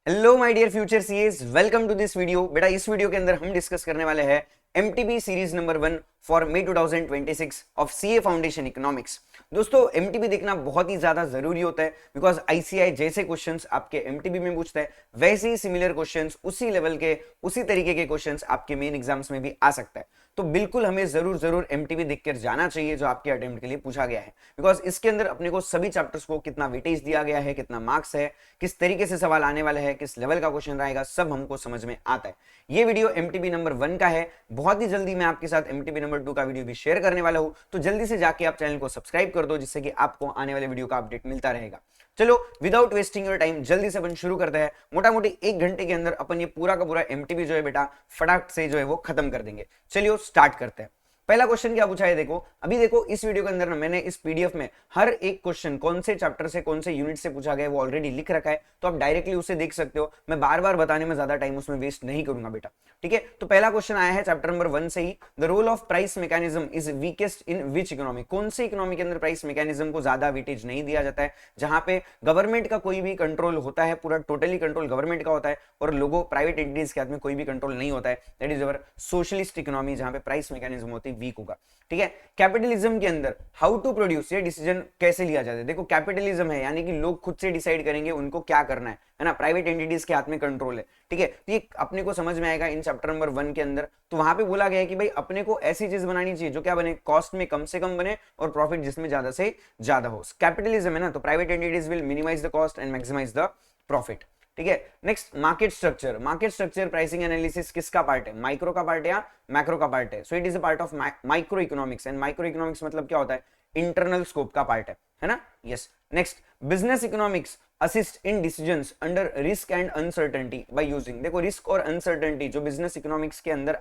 Hello my dear future CS, welcome to this video. बेटा इस video के अंदर हम डिस्कस करने वाले हैं MTB series number 1 for May 2026 of CA foundation economics. दोस्तों एमटीबी देखना बहुत ही ज्यादा जरूरी होता है बिकॉज आईसीआई जैसे क्वेश्चंस आपके एमटीबी में पूछता है वैसे ही सिमिलर क्वेश्चंस उसी लेवल के उसी तरीके के क्वेश्चंस आपके मेन एग्जाम्स में भी आ सकता है। तो बिल्कुल हमें जरूर जरूर एमटीबी देखकर जाना चाहिए जो आपके अटेम्प्ट के लिए पूछा गया है बिकॉज इसके अंदर अपने को सभी चैप्टर्स को कितना वेटेज दिया गया है, कितना मार्क्स है, किस तरीके से सवाल आने वाले हैं, किस लेवल का क्वेश्चन रहेगा, सब हमको समझ में आता है। ये वीडियो एमटीबी नंबर 1 का है। बहुत ही जल्दी मैं आपके साथ एमटीबी नंबर 2 का वीडियो भी शेयर करने वाला हूं, तो जल्दी से जाके आप चैनल को सब्सक्राइब कर दो जिससे कि आपको आने वाले वीडियो का अपडेट मिलता रहेगा। चलो विदाउट वेस्टिंग योर टाइम जल्दी से अपन शुरू करते हैं। मोटा मोटी 1 घंटे के अंदर अपन ये पूरा का पूरा एमटीबी जो है बेटा फटाक से जो है वो खत्म कर देंगे। चलिए स्टार्ट करते हैं। पहला क्वेश्चन क्या पूछा है, देखो अभी देखो इस वीडियो के अंदर ना मैंने इस पीडीएफ में हर एक क्वेश्चन कौन से चैप्टर से कौन से यूनिट से पूछा गया है वो ऑलरेडी लिख रखा है, तो आप डायरेक्टली उसे देख सकते हो। मैं बार बार बताने में ज्यादा टाइम उसमें वेस्ट नहीं करूंगा बेटा, ठीक है। तो पहला क्वेश्चन आया है चैप्टर नंबर 1 से ही, the role of price mechanism is weakest in which economy. कौन से इकोनॉमी के अंदर प्राइस मैकेनिज्म को ज्यादा वेटेज नहीं दिया जाता है, जहां पे गवर्नमेंट का कोई भी कंट्रोल होता है, पूरा टोटली कंट्रोल गवर्नमेंट का होता है और लोगों प्राइवेट एंटिटीज के हाथ में कोई भी कंट्रोल नहीं होता है। That is our socialist economy, जहां पे प्राइस मैकेनिज्म होती है वीक होगा, ठीक है। कैपिटलिज्म के अंदर हाउ टू प्रोड्यूस, ये डिसीजन कैसे लिया जाता है। देखो कैपिटलिज्म है यानी कि लोग खुद से डिसाइड करेंगे उनको क्या करना है ना, प्राइवेट एंटिटीज के हाथ में कंट्रोल है, ठीक है। तो ये अपने को समझ में आएगा इन चैप्टर नंबर 1 के अंदर। तो वहां पे बोला गया है कि भाई अपने को ऐसी चीज बनानी चाहिए जो क्या बने, कॉस्ट में कम से कम बने और प्रॉफिट जिसमें ज्यादा से ज्यादा हो। कैपिटलिज्म है ना, तो private entities will minimise the cost and maximise the profit, ठीक है। Next market structure. Market structure pricing analysis किसका पार्ट है, माइक्रो का पार्ट है या मैक्रो का पार्ट है। So it is a part of microeconomics and microeconomics मतलब क्या होता है, इंटरनल स्कोप का पार्ट है ना। Yes. Next business economics assist in decisions under risk and uncertainty by using. देखो रिस्क और अनसर्टेनिटी जो बिजनेस इकोनॉमिक्स के अंदर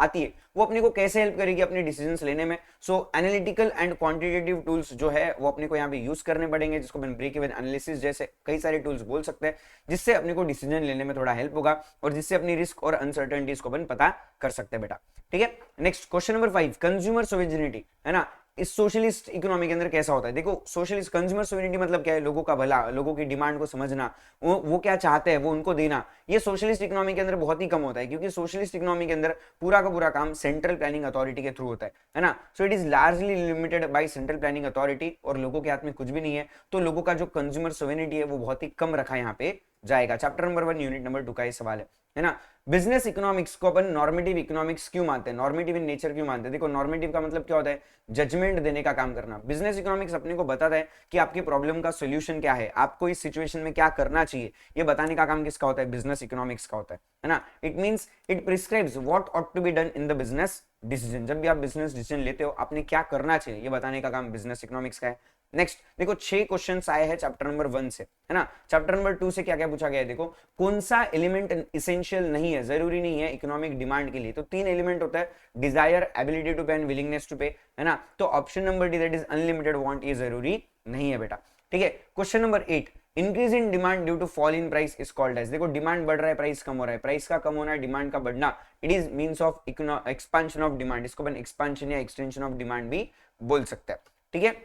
आती है वो अपने को कैसे हेल्प करेगी अपने डिसीजंस लेने में। सो एनालिटिकल एंड क्वांटिटेटिव टूल्स जो है वो अपने को यहाँ पे यूज करने पड़ेंगे, जिसको अपन ब्रेक इवन एनालिसिस जैसे कई सारे टूल्स बोल सकते हैं, जिससे अपने को डिसीजन लेने में थोड़ा हेल्प होगा और जिससे अपनी रिस्क और अनसर्टेनिटीज को अपन पता कर सकते हैं बेटा, ठीक है। नेक्स्ट क्वेश्चन नंबर 5, कंज्यूमर सोवेरेनिटी है ना, इस सोशलिस्ट इकोनॉमी के अंदर कैसा होता है। देखो सोशलिस्ट कंज्यूमर सोवेरेनिटी मतलब क्या है, लोगों का भला, लोगों की डिमांड को समझना, वो क्या चाहते हैं वो उनको देना। ये सोशलिस्ट इकोनॉमी के अंदर बहुत ही कम होता है क्योंकि सोशलिस्ट इकोनॉमी के अंदर पूरा का पूरा काम सेंट्रल प्लानिंग अथॉरिटी के थ्रू होता है ना। सो it is largely limited by central planning authority और लोगों के हाथ में कुछ भी नहीं है, तो लोगों का जो कंज्यूमर सोवेरेनिटी है वो बहुत ही कम रखा यहाँ पे जाएगा। चैप्टर नंबर 1 यूनिट नंबर 2 का ये सवाल है ना। बिजनेस इकोनॉमिक्स को अपन नॉर्मेटिव इकोनॉमिक्स क्यों मानते हैं, नॉर्मेटिव इन नेचर क्यों मानते हैं। देखो नॉर्मेटिव का मतलब क्या होता है, जजमेंट देने का काम करना। बिजनेस इकोनॉमिक्स अपने को बताता है कि आपकी प्रॉब्लम का सोल्यूशन क्या है, आपको इस सिचुएशन में क्या करना चाहिए, ये बताने का काम किसका होता है, बिजनेस इकोनॉमिक्स का होता है ना। It means it prescribes what ought to be done in the business decision. जब भी आप बिजनेस डिसीजन लेते हो आपने क्या करना चाहिए, ये बताने का काम बिजनेस इकोनॉमिक्स का है। नेक्स्ट देखो 6 क्वेश्चंस आए हैं चैप्टर नंबर 1 से, है ना। चैप्टर नंबर 2 से क्या क्या पूछा गया है, देखो कौन सा एलिमेंट इसेंशियल नहीं है, जरूरी नहीं है इकोनॉमिक डिमांड के लिए। तो 3 एलिमेंट होता है, desire, ability to pay and willingness to pay, है ना। तो option number D that is unlimited want, ये जरूरी नहीं है बेटा, ठीक है। Question number 8, increase in demand due to fall in price is called as. देखो डिमांड बढ़ रहा है प्राइस कम हो रहा है, प्राइस का कम होना है डिमांड का बढ़ना, it is means of expansion of demand. इसको अपन एक्सपांशन या एक्सटेंशन ऑफ डिमांड भी बोल सकते हैं, ठीक है।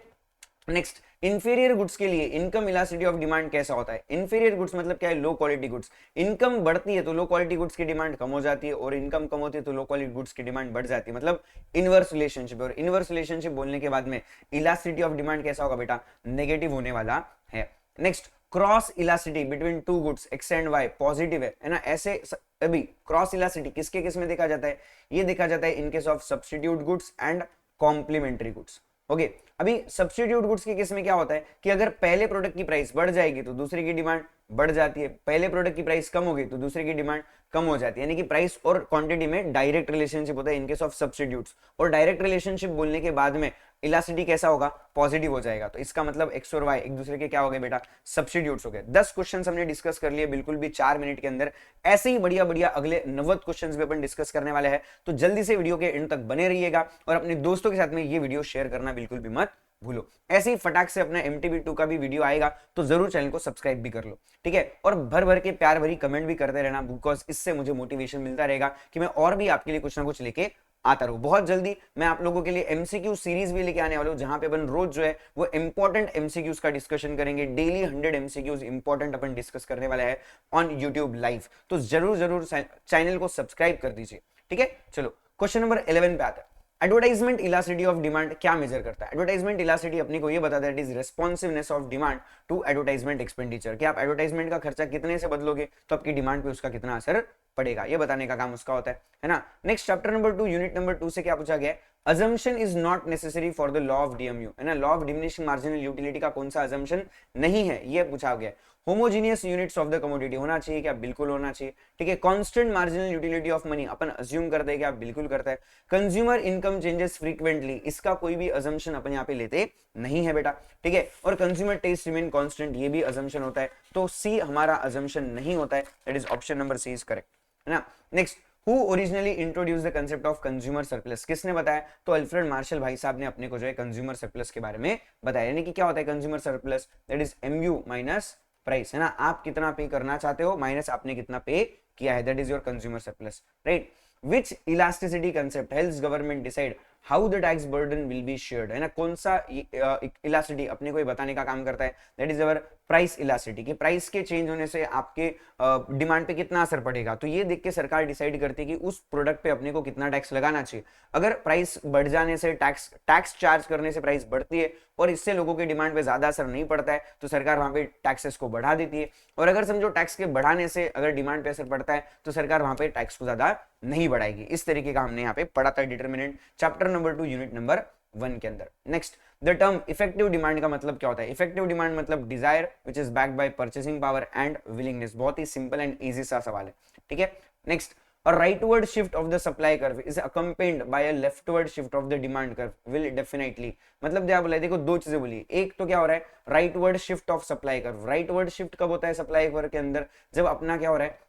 नेक्स्ट इंफीरियर गुड्स के लिए इनकम इलास्टिसिटी ऑफ डिमांड कैसा होता है। इंफीरियर गुड्स मतलब क्या है, लो क्वालिटी गुड्स। इनकम बढ़ती है तो लो क्वालिटी गुड्स की डिमांड कम हो जाती है और इनकम कम होती है तो लो क्वालिटी गुड्स की डिमांड बढ़ जाती है, मतलब इनवर्स रिलेशनशिप। और इनवर्स रिलेशनशिप बोलने के बाद में इलास्टिसिटी ऑफ डिमांड कैसा होगा बेटा, नेगेटिव होने वाला है। Next cross elasticity between two goods X and Y positive है ना। ऐसे अभी क्रॉस इलास्टिसिटी किसके किस में देखा जाता है, ये देखा जाता है in case of substitute goods and complementary goods. Okay अभी सब्स्टिट्यूट गुड्स के केस में क्या होता है कि अगर पहले प्रोडक्ट की प्राइस बढ़ जाएगी तो दूसरे की डिमांड बढ़ जाती है, पहले प्रोडक्ट की प्राइस कम हो गई तो दूसरे की डिमांड कम हो जाती है, यानी कि प्राइस और क्वांटिटी में डायरेक्ट रिलेशनशिप होता है इन केस ऑफ सब्स्टिट्यूट्स। और डायरेक्ट रिलेशनशिप बोलने के बाद में इलास्टिसिटी कैसा होगा, पॉजिटिव हो जाएगा। तो इसका मतलब एक्स और वाई एक दूसरे के क्या हो गए बेटा, सब्स्टिट्यूट्स हो गए। 10 क्वेश्चन हमने डिस्कस कर लिए बिल्कुल भी 4 मिनट के अंदर। ऐसे ही बढ़िया बढ़िया अगले 90 क्वेश्चन भी अपन डिस्कस करने वाले हैं, तो जल्दी से वीडियो के एंड तक बने रहिएगा और अपने दोस्तों के साथ में ये वीडियो शेयर करना बिल्कुल भी मत भूलो। ऐसे ही फटाक से अपना MTB 2 का भी वीडियो आएगा तो जरूर चैनल को सब्सक्राइब भी कर लो, ठीक है। और भर भर के प्यार भरी कमेंट भी करते रहना बिकॉज इससे मुझे मोटिवेशन मिलता रहेगा कि मैं और भी आपके लिए कुछ ना कुछ लेके आता रहूं। बहुत जल्दी मैं आप लोगों के लिए एमसीक्यू सीरीज भी लेके आने वाला हूं, जहां पे अपन रोज जो है वो इंपॉर्टेंट एमसीक्यूज का डिस्कशन करेंगे। डेली 100 एमसीक्यूज इंपॉर्टेंट अपन डिस्कस करने वाला है ऑन यूट्यूब लाइव। तो जरूर जरूर चैनल को सब्सक्राइब कर दीजिए, ठीक है। चलो क्वेश्चन नंबर 11 पे आता है। एडवर्टाइजमेंट इलास्टिसिटी ऑफ डिमांड क्या मेजर करता है? एडवर्टाइजमेंट इलास्टिसिटी अपने को ये बताता है it is responsiveness of demand to advertisement expenditure, कि आप एडवर्टाइजमेंट का खर्चा कितने से बदलोगे तो आपकी डिमांड पे उसका कितना असर पड़ेगा, ये बताने का काम उसका होता है ना। Next chapter number 2 unit number 2 से क्या पूछा गया है? assumption is not necessary for the law of DMU, है ना। Law of diminishing marginal utility का कौन सा assumption नहीं है, ये पूछा गया है। Homogeneous units of the commodity होना चाहिए क्या? बिल्कुल होना चाहिए, ठीक है। Constant marginal utility of money upon assume करते हैं क्या? बिल्कुल करता है। कंज्यूमर इनकम चेंजेस फ्रीक्वेंटली, इसका कोई भी assumption अपन यहाँ पे लेते नहीं है बेटा, ठीक है। और कंज्यूमर टेस्ट रिमेन कांस्टेंट, ये भी assumption होता है। तो सी हमारा assumption नहीं होता है, that is option number C is correct, है ना। Next, Who originally introduced the concept of consumer surplus? किसने बताया? तो अल्फ्रेड मार्शल भाई साहब ने अपने को जो है कंज्यूमर सरप्लस के बारे में बताया। यानी कि क्या होता है consumer surplus? That is MU minus price, है ना। आप कितना पे करना चाहते हो माइनस आपने कितना पे किया है, that is your consumer surplus, right. Which elasticity concept helps government decide how the tax burden will be shared, है ना। कौन सा इलास्टिसिटी अपने को ये बताने का काम करता है? That is our price elasticity, कि प्राइस के चेंज होने से आपके डिमांड पे कितना असर पड़ेगा। तो ये देख के सरकार डिसाइड करती है कि उस प्रोडक्ट पे अपने को कितना टैक्स लगाना चाहिए। अगर प्राइस बढ़ जाने से टैक्स चार्ज करने से प्राइस बढ़ती है और इससे लोगों के डिमांड पे ज्यादा असर नहीं पड़ता है तो सरकार वहां पे टैक्सेस को बढ़ा देती है। और अगर समझो टैक्स के बढ़ाने से अगर डिमांड पे असर पड़ता है तो सरकार वहां पे टैक्स को ज्यादा नहीं बढ़ाएगी। इस तरीके का हमने यहाँ पे पढ़ा था determinant chapter number 2 unit number 1 के अंदर। Next, the term effective demand का मतलब क्या होता है? इफेक्टिव डिमांड मतलब desire which is backed by purchasing power and willingness. बहुत ही सिंपल एंड इजी सा सवाल है, ठीक है। Next, a rightward shift of the supply curve is accompanied by a leftward shift of the demand curve will definitely, मतलब क्या बोला है? देखो दो चीजें बोली, एक तो क्या हो रहा है rightward shift of supply curve. Rightward shift कब होता है सप्लाई कर्व के अंदर? जब अपना क्या हो रहा है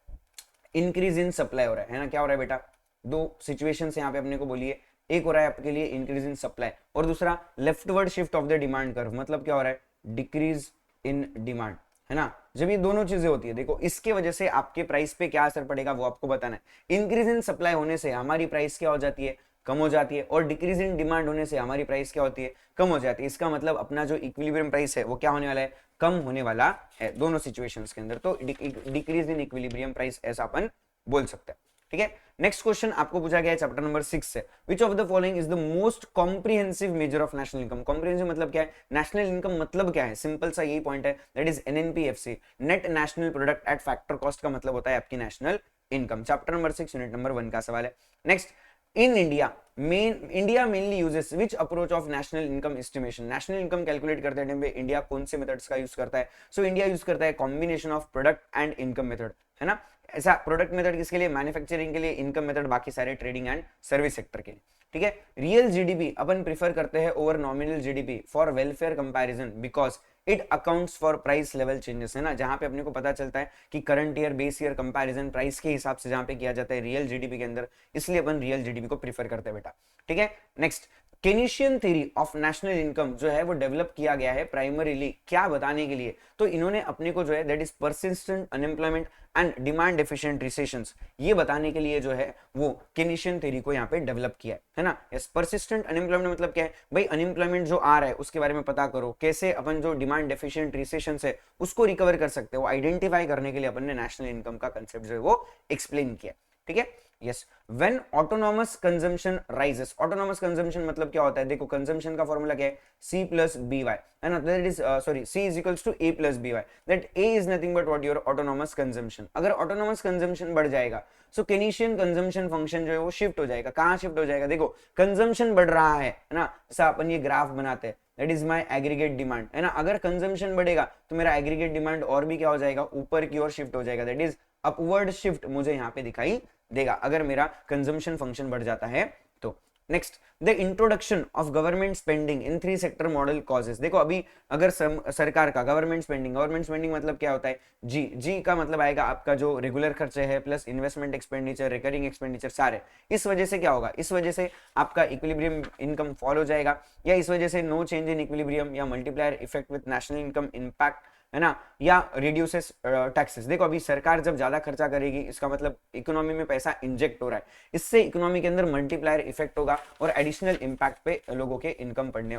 इंक्रीज इन सप्लाई हो रहा है ना। क्या हो रहा है बेटा? दो सिचुएशंस यहाँ पे अपने को बोलिए, एक हो रहा है आपके लिए इंक्रीज इन सप्लाई और दूसरा leftward shift of the demand curve, मतलब क्या हो रहा है डिक्रीज इन डिमांड, है ना। जब ये दोनों चीजें होती है, देखो इसके वजह से आपके प्राइस पे क्या असर पड़ेगा वो आपको बताना है। इंक्रीज इन सप्लाई होने से हमारी प्राइस क्या हो जाती है? कम हो जाती है। और डिक्रीज इन डिमांड होने से हमारी प्राइस क्या होती है? कम हो जाती है। इसका मतलब अपना जो इक्विलिब्रियम प्राइस है वो क्या होने वाला है? कम होने वाला है दोनों सिचुएशंस के अंदर। तो डिक्रीज इन इक्विलिब्रियम प्राइस ऐसा अपन बोल सकते हैं, ठीक है। नेक्स्ट क्वेश्चन आपको पूछा गया है चैप्टर नंबर 6 से, विच of the following is the most comprehensive measure of national income? Comprehensive मतलब क्या है? नेशनल इनकम मतलब क्या है? सिंपल सा यही पॉइंट है, that is NNPFC, net national product at factor cost का मतलब होता है आपकी national income. Chapter number 6 unit number 1 का सवाल है। Next, in India mainly uses which approach of national income estimation? National income calculate करते टाइम पे इंडिया कौन से मेथड्स का यूज करता है? सो इंडिया यूज करता है combination of product and income method, है ना। ऐसा प्रोडक्ट मेथड किसके लिए? मैन्युफैक्चरिंग के लिए, इनकम मेथड बाकी सारे ट्रेडिंग एंड सर्विस सेक्टर के लिए, ठीक है। रियल जीडीपी अपन प्रिफर करते हैं over nominal GDP for welfare comparison because it accounts for price level changes, है ना। जहां पे अपने को पता चलता है कि current year base year comparison price के हिसाब से जहां पे किया जाता है रियल जीडीपी के अंदर, इसलिए अपन रियल जीडीपी को प्रिफर करते हैं बेटा, ठीक है। Next, Keynesian theory of national income जो है वो डेवलप किया गया है प्राइमरीली क्या बताने के लिए? तो इन्होंने अपने को जो है that is persistent unemployment and demand efficient recessions, ये बताने के लिए जो है वो केनिशियन थ्योरी को यहाँ पे डेवलप किया है ना। यस, परसिस्टेंट अनएम्प्लॉयमेंट मतलब क्या है भाई? अनएम्प्लॉयमेंट जो आ रहा है उसके बारे में पता करो, कैसे अपन जो डिमांड एफिशिएंट रिसेशंस है उसको रिकवर कर सकते हैं, वो आइडेंटिफाई करने के लिए अपन ने नेशनल इनकम का कंसेप्ट जो है वो एक्सप्लेन किया, ठीक है। Yes, when autonomous consumption rises, autonomous consumption मतलब क्या होता है? देखो कंजम्पशन का फॉर्मूला क्या है? C plus BY, है ना। That is sorry C is equals to A plus BY, that A is nothing but what your autonomous consumption। अगर ऑटोनॉमस कंजम्पशन बढ़ जाएगा सो केनिशियन कंजम्पशन फंक्शन जो है वो शिफ्ट हो जाएगा। कहां शिफ्ट हो जाएगा? देखो कंजम्पशन बढ़ रहा है ना, जैसा अपन ये ग्राफ बनाते हैं, that is my aggregate demand, है ना। अगर कंजम्पशन बढ़ेगा तो मेरा एग्रीगेट डिमांड और भी क्या हो जाएगा? ऊपर की ओर शिफ्ट हो जाएगा, दैट इज अपवर्ड शिफ्ट मुझे यहाँ पे दिखाई देगा अगर मेरा कंजम्पशन फंक्शन बढ़ जाता है तो। Next, the introduction of government spending in 3 sector model causes. देखो अभी अगर सरकार का गवर्नमेंट स्पेंडिंग मतलब क्या होता है? जी का मतलब आएगा आपका जो रेगुलर खर्चे है plus investment expenditure, recurring expenditure सारे। इस वजह से क्या होगा? इस वजह से आपका इक्विलिब्रियम इनकम फॉल हो जाएगा, या इस वजह से नो चेंज इन इक्विलिब्रियम या multiplier effect with national income impact है ना, या रिड्यूसेस टैक्सेस। देखो अभी सरकार जब ज्यादा खर्चा करेगी इसका मतलब इकोनॉमी में पैसा इंजेक्ट हो रहा है, इससे इकोनॉमी के अंदर मल्टीप्लायर इफेक्ट होगा और एडिशनल इम्पैक्ट पे लोगों के इनकम पड़ने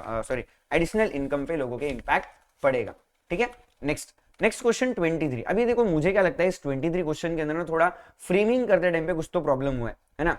एडिशनल इनकम पे लोगों के इम्पैक्ट पड़ेगा। ठीक है, नेक्स्ट क्वेश्चन 23। अभी देखो मुझे क्या लगता है इस 23 क्वेश्चन के अंदर ना थोड़ा फ्रेमिंग करते टाइम पे कुछ तो प्रॉब्लम हुआ है ना।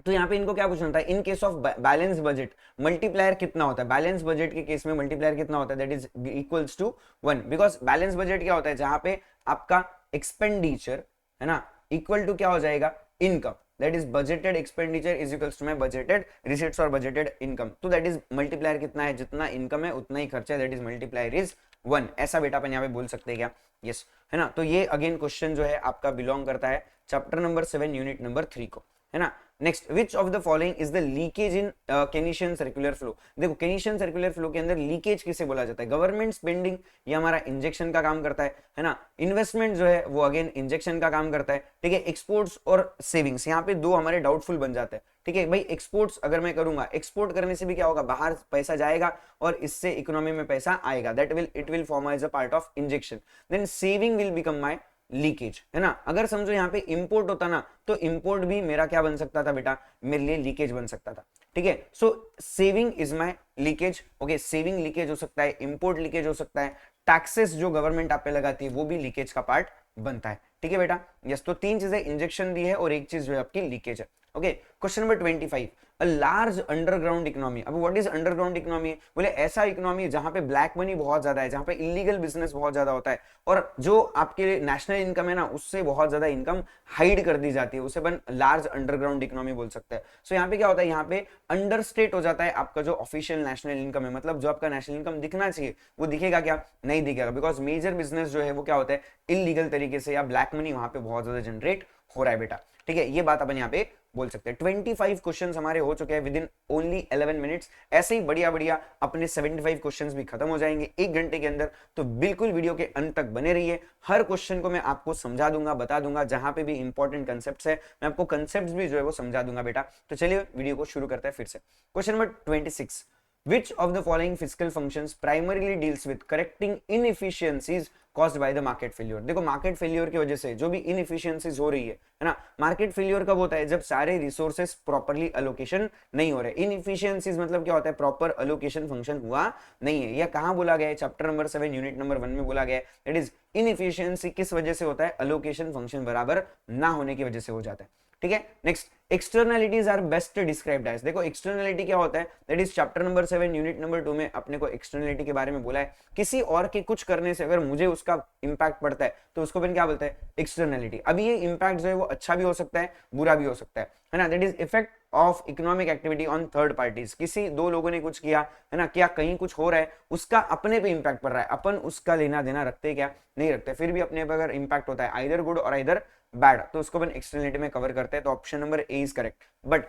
तो यहाँ पे इनको क्या पूछना था, in case of balance budget multiplier कितना होता है, बैलेंस बजट के केस में मल्टीप्लायर कितना होता है, that is equals to 1। Because balance budget क्या होता है, जहां पे आपका एक्सपेंडिचर है ना इक्वल टू क्या हो जाएगा, income, that is budgeted expenditure is equals to my budgeted receipts और बजटेड इनकम। तो दैट इज मल्टीप्लायर कितना है, जितना इनकम है उतना ही खर्चा है, दैट इज मल्टीप्लायर इज 1। ऐसा बेटा अपन यहाँ पे बोल सकते हैं क्या, यस है ना। तो ये अगेन क्वेश्चन जो है आपका बिलोंग करता है चैप्टर नंबर 7 यूनिट नंबर 3 को, है ना। Next, which of the following is the leakage in Keynesian circular flow. देखो केनिशियन सर्कुलर फ्लो के अंदर लीकेज किसे बोला जाता है, गवर्नमेंट स्पेंडिंग ये हमारा इंजेक्शन का काम करता है ना। इन्वेस्टमेंट जो है वो अगेन इंजेक्शन का काम करता है, ठीक है। एक्सपोर्ट्स और सेविंग्स यहाँ पे दो हमारे डाउटफुल बन जाते हैं, ठीक है भाई। एक्सपोर्ट्स अगर मैं करूंगा, एक्सपोर्ट करने से भी क्या होगा, बाहर पैसा जाएगा और इससे इकोनॉमी में पैसा आएगा, that will it will form as a part of injection. Then saving will become my leakage, है ना। अगर समझो यहाँ पे इंपोर्ट होता ना तो इंपोर्ट भी मेरा क्या बन सकता था बेटा, मेरे लिए लीकेज बन सकता था, ठीक है। So saving is my leakage, okay. Saving leakage हो सकता है, इंपोर्ट लीकेज हो सकता है, टैक्सेस जो गवर्नमेंट आप पे लगाती है वो भी लीकेज का पार्ट बनता है, ठीक है बेटा। यस, तो तीन चीजें इंजेक्शन दी है और एक चीज जो है आपकी लीकेज है, okay. Question number 25, a large underground economy. अब व्हाट इज अंडरग्राउंड इकोनॉमी, बोले ऐसा इकोनॉमी जहां पे ब्लैक मनी बहुत ज्यादा है, जहां पे इलीगल बिजनेस बहुत ज्यादा होता है और जो आपके नेशनल इनकम है ना उससे बहुत ज्यादा इनकम हाइड कर दी जाती है, उसे अपन लार्ज अंडरग्राउंड इकोनॉमी बोल सकते हैं। सो यहाँ पे क्या होता है, यहाँ पे अंडर स्टेट हो जाता है आपका जो ऑफिशियल नेशनल इनकम है, मतलब जो आपका नेशनल इनकम दिखना चाहिए वो दिखेगा क्या, नहीं दिखेगा, बिकॉज मेजर बिजनेस जो है वो क्या होता है, इलीगल तरीके से या ब्लैक मनी वहां पे बहुत ज्यादा जनरेट हो रहा है बेटा, ठीक है। ये बात अपन यहाँ पे बोल सकते हैं। 25 क्वेश्चंस हमारे हो चुके हैं विद इन ओनली 11 मिनट्स। ऐसे ही बढ़िया बढ़िया अपने 75 क्वेश्चंस भी खत्म हो जाएंगे 1 घंटे के अंदर, तो बिल्कुल वीडियो के अंत तक बने रहिए। हर क्वेश्चन को मैं आपको समझा दूंगा, बता दूंगा, जहां पे भी इंपॉर्टेंट कंसेप्ट है मैं आपको कंसेप्ट भी जो है वो समझा दूंगा बेटा। तो चलिए वीडियो को शुरू करते हैं फिर से। Question number 26, which of the following fiscal functions primarily deals with correcting inefficiencies caused by the market failure। देखो मार्केट फेलियर की वजह से जो भी इनएफिशिएंसीज हो रही है ना, मार्केट फेलियर कब होता है, जब सारे रिसोर्सेस प्रॉपर्ली अलोकेशन नहीं हो रहे। इनएफिशिएंसीज मतलब क्या होता है, प्रॉपर अलोकेशन फंक्शन हुआ नहीं है। यह कहां बोला गया है, चैप्टर नंबर 7 यूनिट नंबर 1 में बोला गया है। दैट इज इनएफिशिएंसी किस वजह से होता है, अलोकेशन फंक्शन बराबर ना होने की वजह से हो जाता है, ठीक है। Next, externalities are best described as. देखो एक्सटर्नलिटी क्या होता है, that is chapter number 7 unit number 2 में अपने को एक्सटर्नलिटी के बारे में बोला है। किसी और के कुछ करने से अगर मुझे उसका इंपैक्ट पड़ता है तो उसको अपन क्या बोलते हैं, एक्सटर्नलिटी। अभी ये इंपैक्ट जो है वो अच्छा भी हो सकता है, बुरा भी हो सकता है ना। That is effect of economic activity on third parties. किसी दो लोगों ने कुछ किया है ना, क्या कहीं कुछ हो रहा है, उसका अपने पे इंपैक्ट पड़ रहा है, अपन उसका लेना देना रखते क्या, नहीं रखते, फिर भी अपने पे अगर इंपैक्ट होता है आइदर गुड और आइदर बैड, तो उसको अपन एक्सटर्नलिटी में कवर करते हैं। तो option number A is correct. But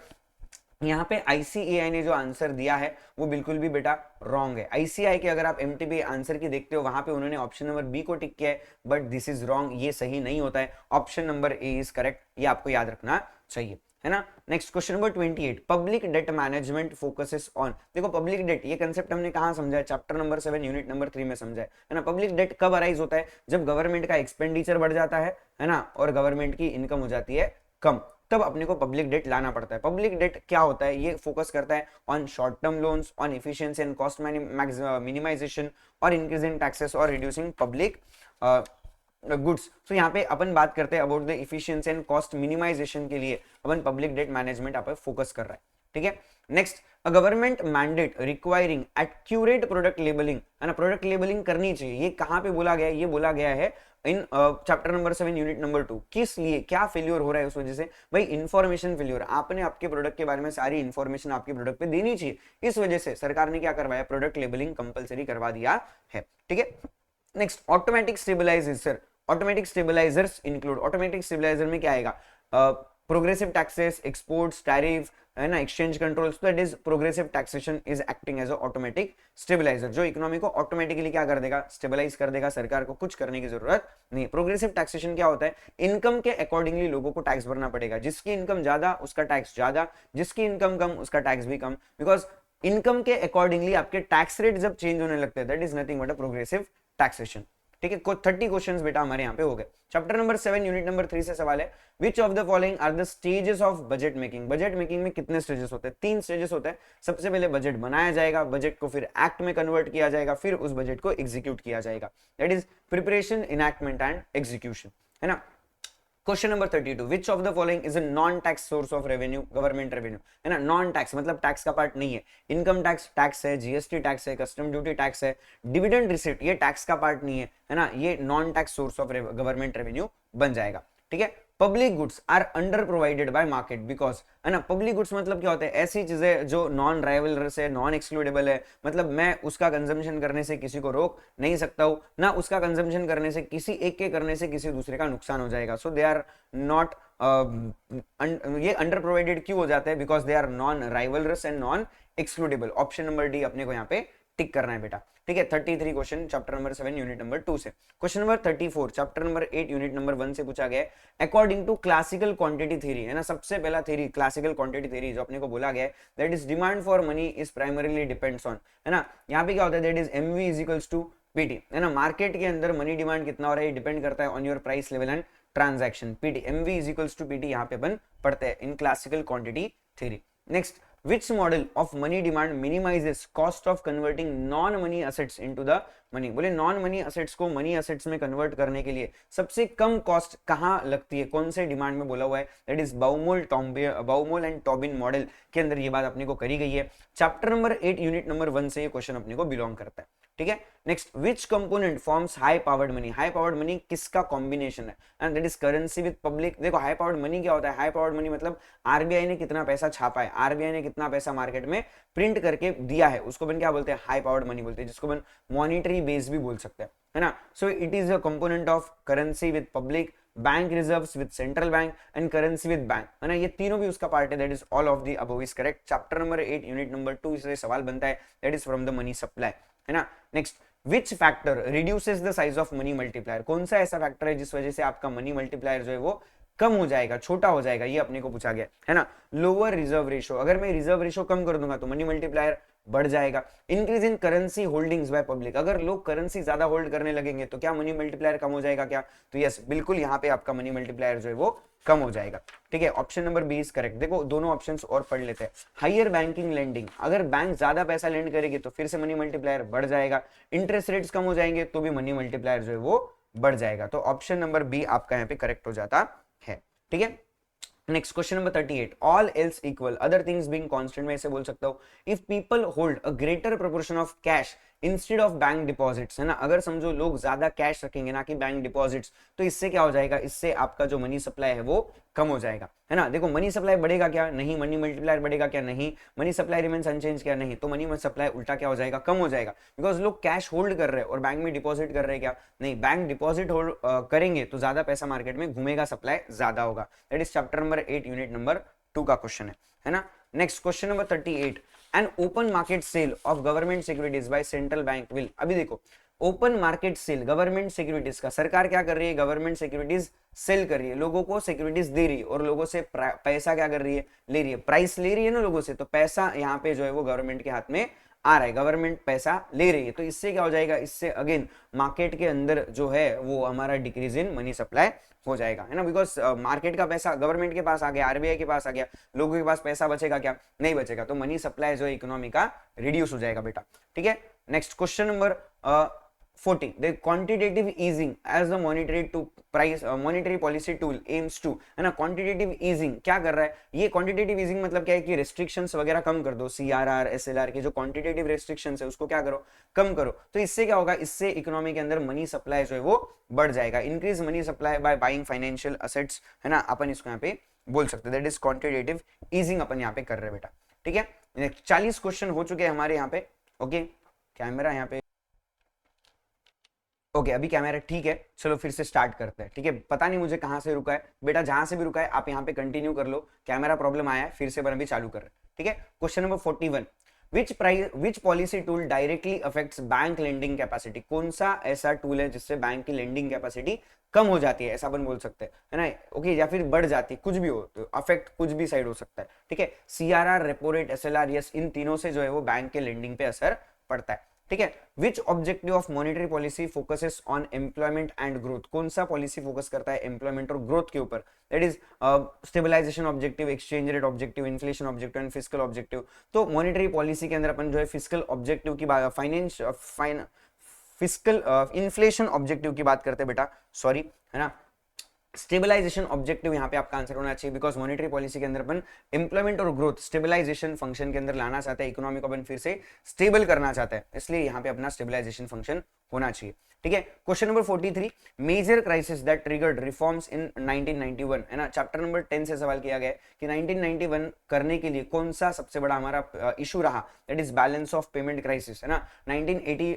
यहाँ पे आईसीएआई ने जो आंसर दिया है वो बिल्कुल भी बेटा रॉन्ग है। आईसीआई के अगर आप एमटीबी आंसर की देखते हो वहां पे उन्होंने ऑप्शन नंबर बी को टिक किया है, बट दिस इज रॉन्ग, ये सही नहीं होता है। Option number A is correct, ये आपको याद रखना चाहिए, है ना। Next question number 28, public debt management focuses on. देखो पब्लिक डेट ये कंसेप्ट हमने कहां समझा है, चैप्टर नंबर 7 यूनिट नंबर 3 में समझा है ना। पब्लिक डेट कब अराइज होता है, जब गवर्नमेंट का एक्सपेंडिचर बढ़ जाता है ना, और गवर्नमेंट की इनकम हो जाती है कम, तब अपने को पब्लिक डेट लाना पड़ता है। पब्लिक डेट क्या होता है, ये फोकस करता है on short term loans, on efficiency and cost minimisation, और इंक्रीज इन टैक्सेस और रिड्यूसिंग पब्लिक गुड्स। तो यहाँ पे अपन बात करते हैं about the efficiency and cost minimisation के लिए अपन पब्लिक डेट मैनेजमेंट यहाँ पे फोकस कर रहा है, ठीक है। Next, a government mandate requiring accurate product labelling, है ना, प्रोडक्ट लेबलिंग करनी चाहिए। ये कहाँ पे बोला गया है, ये बोला गया है in chapter number 7 unit number 2। किस लिए, क्या फेल्योर हो रहा है उस वजह से, भाई इंफॉर्मेशन फेल्योर। आपने आपके प्रोडक्ट के बारे में सारी इंफॉर्मेशन आपके प्रोडक्ट पे देनी चाहिए, इस वजह से सरकार ने क्या करवाया, प्रोडक्ट लेबलिंग कंपलसरी करवा दिया है, ठीक है। Next, automatic stabiliser. Automatic stabilisers include, automatic stabiliser में क्या आएगा, प्रोग्रेसिव टैक्सेस, एक्सपोर्ट्स, टैरिफ, है ना, exchange controls. That is progressive taxation is acting as a automatic stabiliser, जो इकोनॉमी को ऑटोमेटिकली क्या कर देगा, स्टेबलाइज कर देगा, सरकार को कुछ करने की जरूरत नहीं। प्रोग्रेसिव टैक्सेशन क्या होता है, इनकम के अकॉर्डिंगली लोगों को टैक्स भरना पड़ेगा, जिसकी इनकम ज्यादा उसका टैक्स ज्यादा, जिसकी इनकम कम उसका टैक्स भी कम, बिकॉज इनकम के अकॉर्डिंगली आपके टैक्स रेट जब चेंज होने लगते हैं, that is nothing but a progressive taxation, ठीक है, 30 क्वेश्चंस बेटा हमारे यहाँ पे हो गए। चैप्टर नंबर 7 यूनिट नंबर 3 से सवाल है, which of the following are the stages of budget making. Budget making में कितने स्टेजेस होते हैं? 3 स्टेजेस होते हैं। सबसे पहले बजट बनाया जाएगा, बजट को फिर एक्ट में कन्वर्ट किया जाएगा, फिर उस बजट को एग्जीक्यूट किया जाएगा। That is preparation, enactment and execution, है ना। Question number 32, which of the following is a non tax source of revenue, government revenue, है ना। नॉन टैक्स मतलब टैक्स का पार्ट नहीं है। इनकम टैक्स टैक्स है, जीएसटी टैक्स है, कस्टम ड्यूटी टैक्स है, डिविडेंड रिसिप्ट ये टैक्स का पार्ट नहीं है ना, ये non tax source of government revenue बन जाएगा, ठीक है। Public goods are under provided by market because, है ना। पब्लिक गुड्स मतलब क्या होता है? ऐसी चीजें जो नॉन राइवलरस है, नॉन एक्सक्लूडेबल है, मतलब मैं उसका कंजम्पशन करने से किसी को रोक नहीं सकता हूं ना, उसका कंजम्पशन करने से किसी एक के करने से किसी दूसरे का नुकसान हो जाएगा। सो दे आर नॉट, ये अंडर प्रोवाइडेड क्यों हो जाते हैं? Because they are non rivalrous and non excludable. Option number D अपने को यहाँ पे टिक करना है बेटा, ठीक है। 33 question chapter number 7 unit number 2 से। Question number 34 chapter number 8 unit number 1 से पूछा गया है, according to classical quantity theory, है ना। सबसे पहला थ्योरी क्लासिकल क्वांटिटी थ्योरी जो अपने को बोला गया है, that is demand for money is primarily depends on, है ना। यहाँ पे क्या होता है? That is MV is equals to PT, है ना। मार्केट के अंदर मनी डिमांड कितना हो रहा है डिपेंड करता है on your price level and transaction. PT, MV is equals to PT यहाँ पे अपन पढ़ते हैं in classical quantity theory. Next, which model of money demand minimizes cost of converting non money assets into the money। बोले non money assets को money assets में convert करने के लिए सबसे कम कॉस्ट कहां लगती है, कौन से डिमांड में बोला हुआ है? That is Baumol and Tobin model के अंदर ये बात अपने को करी गई है। चैप्टर नंबर 8 यूनिट नंबर 1 से ये क्वेश्चन अपने को बिलोंग करता है, ठीक है। नेक्स्ट, विच component forms high powered money. High powered money किसका कॉम्बिनेशन है? And that is currency with public. देखो हाई पावर्ड मनी क्या होता है? हाई पावर्ड मनी मतलब आरबीआई ने कितना पैसा छापा है, आरबीआई ने कितना पैसा मार्केट में प्रिंट करके दिया है, उसको अपन क्या बोलते हैं? हाई पावर्ड मनी बोलते हैं, जिसको अपन मॉनिटरी बेस भी बोल सकते हैं, है ना। सो it is a component of currency with public, bank reserves with central bank and currency with bank, है ना। ये तीनों भी उसका पार्ट है। That is all of the above is correct. Chapter number 8 unit number 2 से सवाल बनता है, that is from the money supply, है ना। Next, which factor reduces the size of money multiplier. कौन सा ऐसा फैक्टर है जिस वजह से आपका मनी मल्टीप्लायर जो है वो कम हो जाएगा, छोटा हो जाएगा? ये अपने को पूछा गया है ना। लोअर रिजर्व रेशो, अगर मैं रिजर्व रेशो कम कर दूंगा तो मनी मल्टीप्लायर बढ़ जाएगा। Increase in currency holdings by public, अगर लोग करेंसी ज्यादा होल्ड करने लगेंगे तो क्या मनी मल्टीप्लायर कम हो जाएगा क्या? तो यस, बिल्कुल यहाँ पे आपका मनी मल्टीप्लायर जो है वो कम हो जाएगा, ठीक है। Option number B is correct. देखो दोनों ऑप्शंस और पढ़ लेते हैं। हायर बैंकिंग लेंडिंग, अगर बैंक ज्यादा पैसा लेंड करेगी तो फिर से मनी मल्टीप्लायर बढ़ जाएगा। इंटरेस्ट रेट्स कम हो जाएंगे तो भी मनी मल्टीप्लायर जो है वो बढ़ जाएगा। तो ऑप्शन नंबर बी आपका यहाँ पे करेक्ट हो जाता है, ठीक है। Next question number 38, all else equal other things being constant, मैं ऐसे बोल सकता हूं, if people hold a greater proportion of cash instead of bank deposits, है ना। अगर समझो लोग ज्यादा कैश रखेंगे ना कि बैंक डिपॉजिट्स, तो इससे क्या हो जाएगा? इससे आपका जो मनी सप्लाई है वो कम हो जाएगा, है ना। देखो मनी सप्लाई बढ़ेगा क्या? नहीं। मनी मल्टीप्लायर बढ़ेगा क्या? नहीं। मनी सप्लाई रिमेन्स अनचेंज क्या? नहीं। तो मनी सप्लाई उल्टा क्या हो जाएगा? कम हो जाएगा, बिकॉज लोग कैश होल्ड कर रहे हैं और बैंक में डिपॉजिट कर रहे हैं क्या? नहीं। बैंक डिपॉजिट होल्ड करेंगे तो ज्यादा पैसा मार्केट में घूमेगा, सप्लाई ज्यादा होगा। That is chapter number 8 unit number 2 का क्वेश्चन है ना। Next question number 38, an open market sale of government securities by central bank will. अभी देखो open market sale government securities का, सरकार क्या कर रही है? गवर्नमेंट सिक्योरिटीज सेल कर रही है, लोगों को सिक्योरिटीज दे रही है और लोगों से पैसा क्या कर रही है? ले रही है, प्राइस ले रही है ना लोगों से, तो पैसा यहाँ पे जो है वो गवर्नमेंट के हाथ में आ रहा है, गवर्नमेंट पैसा ले रही है। तो इससे क्या हो जाएगा? इससे अगेन मार्केट के अंदर जो है वो हमारा डिक्रीज इन मनी सप्लाई हो जाएगा, है ना। बिकॉज मार्केट का पैसा गवर्नमेंट के पास आ गया, आरबीआई के पास आ गया, लोगों के पास पैसा बचेगा क्या? नहीं बचेगा। तो मनी सप्लाई जो है इकोनॉमी का रिड्यूस हो जाएगा बेटा, ठीक है। Next question number 40, the quantitative easing as the monetary policy tool aims to, है ना। quantitative easing क्या कर रहा है? ये quantitative easing मतलब क्या है कि restrictions वगैरह कम कर दो, CRR SLR के जो quantitative restrictions है उसको क्या करो? कम करो। तो इससे क्या होगा? इससे इकोनॉमी के अंदर मनी सप्लाई जो है वो बढ़ जाएगा। Increase money supply by buying financial assets, है ना, अपन इसको यहाँ पे बोल सकते हैं। दैट इज क्वांटिटेटिव ईजिंग अपन यहाँ पे कर रहे हैं बेटा, ठीक है। 40 क्वेश्चन हो चुके हैं हमारे यहाँ पे, ओके। कैमरा यहाँ पे ओके अभी कैमरा ठीक है, चलो फिर से स्टार्ट करते हैं, ठीक है। पता नहीं मुझे कहां से रुका है बेटा, जहां से भी रुका है आप यहाँ पे कंटिन्यू कर लो। कैमरा प्रॉब्लम आया है, फिर से अभी चालू कर रहे हैं, ठीक है। क्वेश्चन नंबर 41, विच policy tool directly affects bank lending capacity. कौन सा ऐसा टूल है जिससे बैंक की लेंडिंग कैपेसिटी कम हो जाती है, ऐसा अपन बोल सकते हैं, है ना। ओके, या फिर बढ़ जाती है, कुछ भी हो, तो अफेक्ट कुछ भी साइड हो सकता है, ठीक है। CRR, repo rate, SLR, yes, इन तीनों से जो है वो बैंक के लेंडिंग पे असर पड़ता है, ठीक है। Which objective of monetary policy focuses on employment and growth, कौन सा पॉलिसी फोकस करता है एम्प्लॉयमेंट और ग्रोथ के ऊपर, that is stabilisation objective, exchange rate objective, inflation objective and fiscal objective. तो मॉनेटरी पॉलिसी के अंदर अपन जो है फिस्कल ऑब्जेक्टिव की फिस्कल इन्फ्लेशन ऑब्जेक्टिव की बात करते हैं बेटा, सॉरी, है ना। स्टेबलाइजेशन ऑब्जेक्टिव यहाँ पे आपका आंसर होना चाहिए, बिकॉज मॉनेटरी पॉलिसी के अंदर अपन एम्प्लॉयमेंट और ग्रोथ स्टेबलाइजेशन फंक्शन के अंदर लाना चाहते हैं, इकोनॉमी को अपन फिर से स्टेबल करना चाहते हैं, इसलिए यहाँ पे अपना स्टेबलाइजेशन फंक्शन होना चाहिए, ठीक है। Question number 43, major crisis that triggered reforms in 1991, है ना। चैप्टर नंबर 10 से सवाल किया गया है कि 1991 करने के लिए कौन सा सबसे बड़ा हमारा इशू रहा, that is balance of payment crisis, है ना। 1980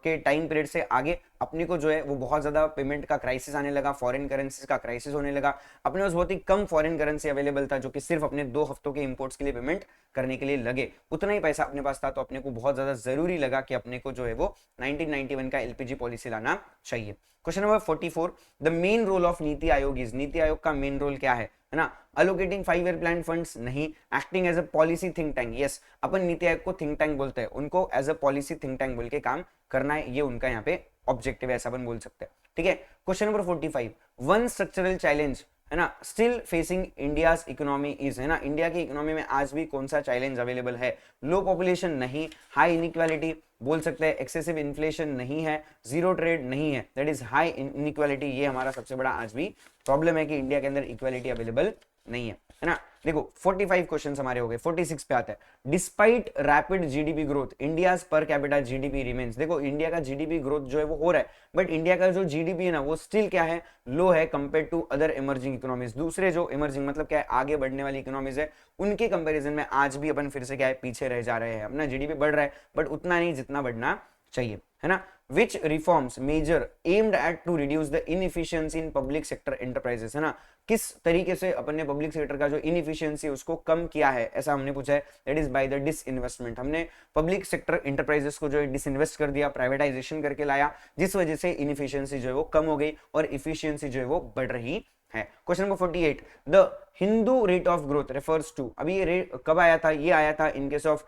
के टाइम पीरियड से आगे अपने को जो है वो बहुत ज्यादा पेमेंट का क्राइसिस आने लगा, फॉरेन करेंसी का क्राइसिस होने लगा, अपने पास बहुत ही कम फॉरेन करेंसी अवेलेबल था जो कि सिर्फ अपने 2 हफ्तों के इंपोर्ट्स के लिए पेमेंट करने के लिए लगे, उतना ही पैसा अपने पास था, तो अपने को बहुत ज्यादा जरूरी लगा कि अपने को जो है वो 1991 का एलपीजी पॉलिसी लाना चाहिए। Question number 44, the main role of NITI Aayog is, NITI Aayog का मेन रोल क्या है ना। अलोकेटिंग 5 ईयर प्लान फंड्स, नहीं। Acting as a policy think tank, yes, अपन नीति आयोग को थिंक टैंक बोलते हैं, उनको as a policy think tank बोल के काम करना है, ये उनका यहाँ पे ऑब्जेक्टिव है, ऐसा अपन बोल सकते हैं, ठीक है। Question number 45, one structural challenge, है ना, still facing India's economy is, है ना, इंडिया की इकोनॉमी में आज भी कौन सा चैलेंज अवेलेबल है, लो पॉपुलेशन नहीं, हाई इनइक्वालिटी बोल सकते हैं, एक्सेसिव इन्फ्लेशन नहीं है, जीरो ट्रेड नहीं है, दैट इज हाई इनइक्वालिटी, ये हमारा सबसे बड़ा आज भी प्रॉब्लम है कि इंडिया के अंदर इक्वालिटी अवेलेबल नहीं है ना। देखो 45 क्वेश्चंस हमारे हो गए, 46 पे आता है, despite rapid GDP growth India's per capita GDP remains, देखो इंडिया का जीडीपी ग्रोथ जो है वो हो रहा है, बट इंडिया का जो जीडीपी है ना वो स्टिल क्या है, लो है compare to other emerging economies, दूसरे जो इमर्जिंग मतलब क्या है आगे बढ़ने वाली इकोनॉमीज है उनके कंपेरिजन में आज भी अपन फिर से क्या है पीछे रह जा रहे हैं, अपना जीडीपी बढ़ रहा है बट उतना नहीं जितना बढ़ना चाहिए, है ना। Which reforms major aimed at to reduce the inefficiency in public sector enterprises, है ना, किस तरीके से अपन ने पब्लिक सेक्टर का जो इनएफिशिएंसी उसको कम किया है, ऐसा हमने पूछा है, that is by the disinvestment, हमने पब्लिक सेक्टर एंटरप्राइजेस को जो है डिसइन्वेस्ट कर दिया, प्राइवेटाइजेशन करके लाया, जिस वजह से इनएफिशिएंसी जो है वो कम हो गई और इफिशिएंसी जो है वो बढ़ रही है। Question number 48, the Hindu rate of growth refers to, अभी ये रेट कब आया था, ये आया था इन केस ऑफ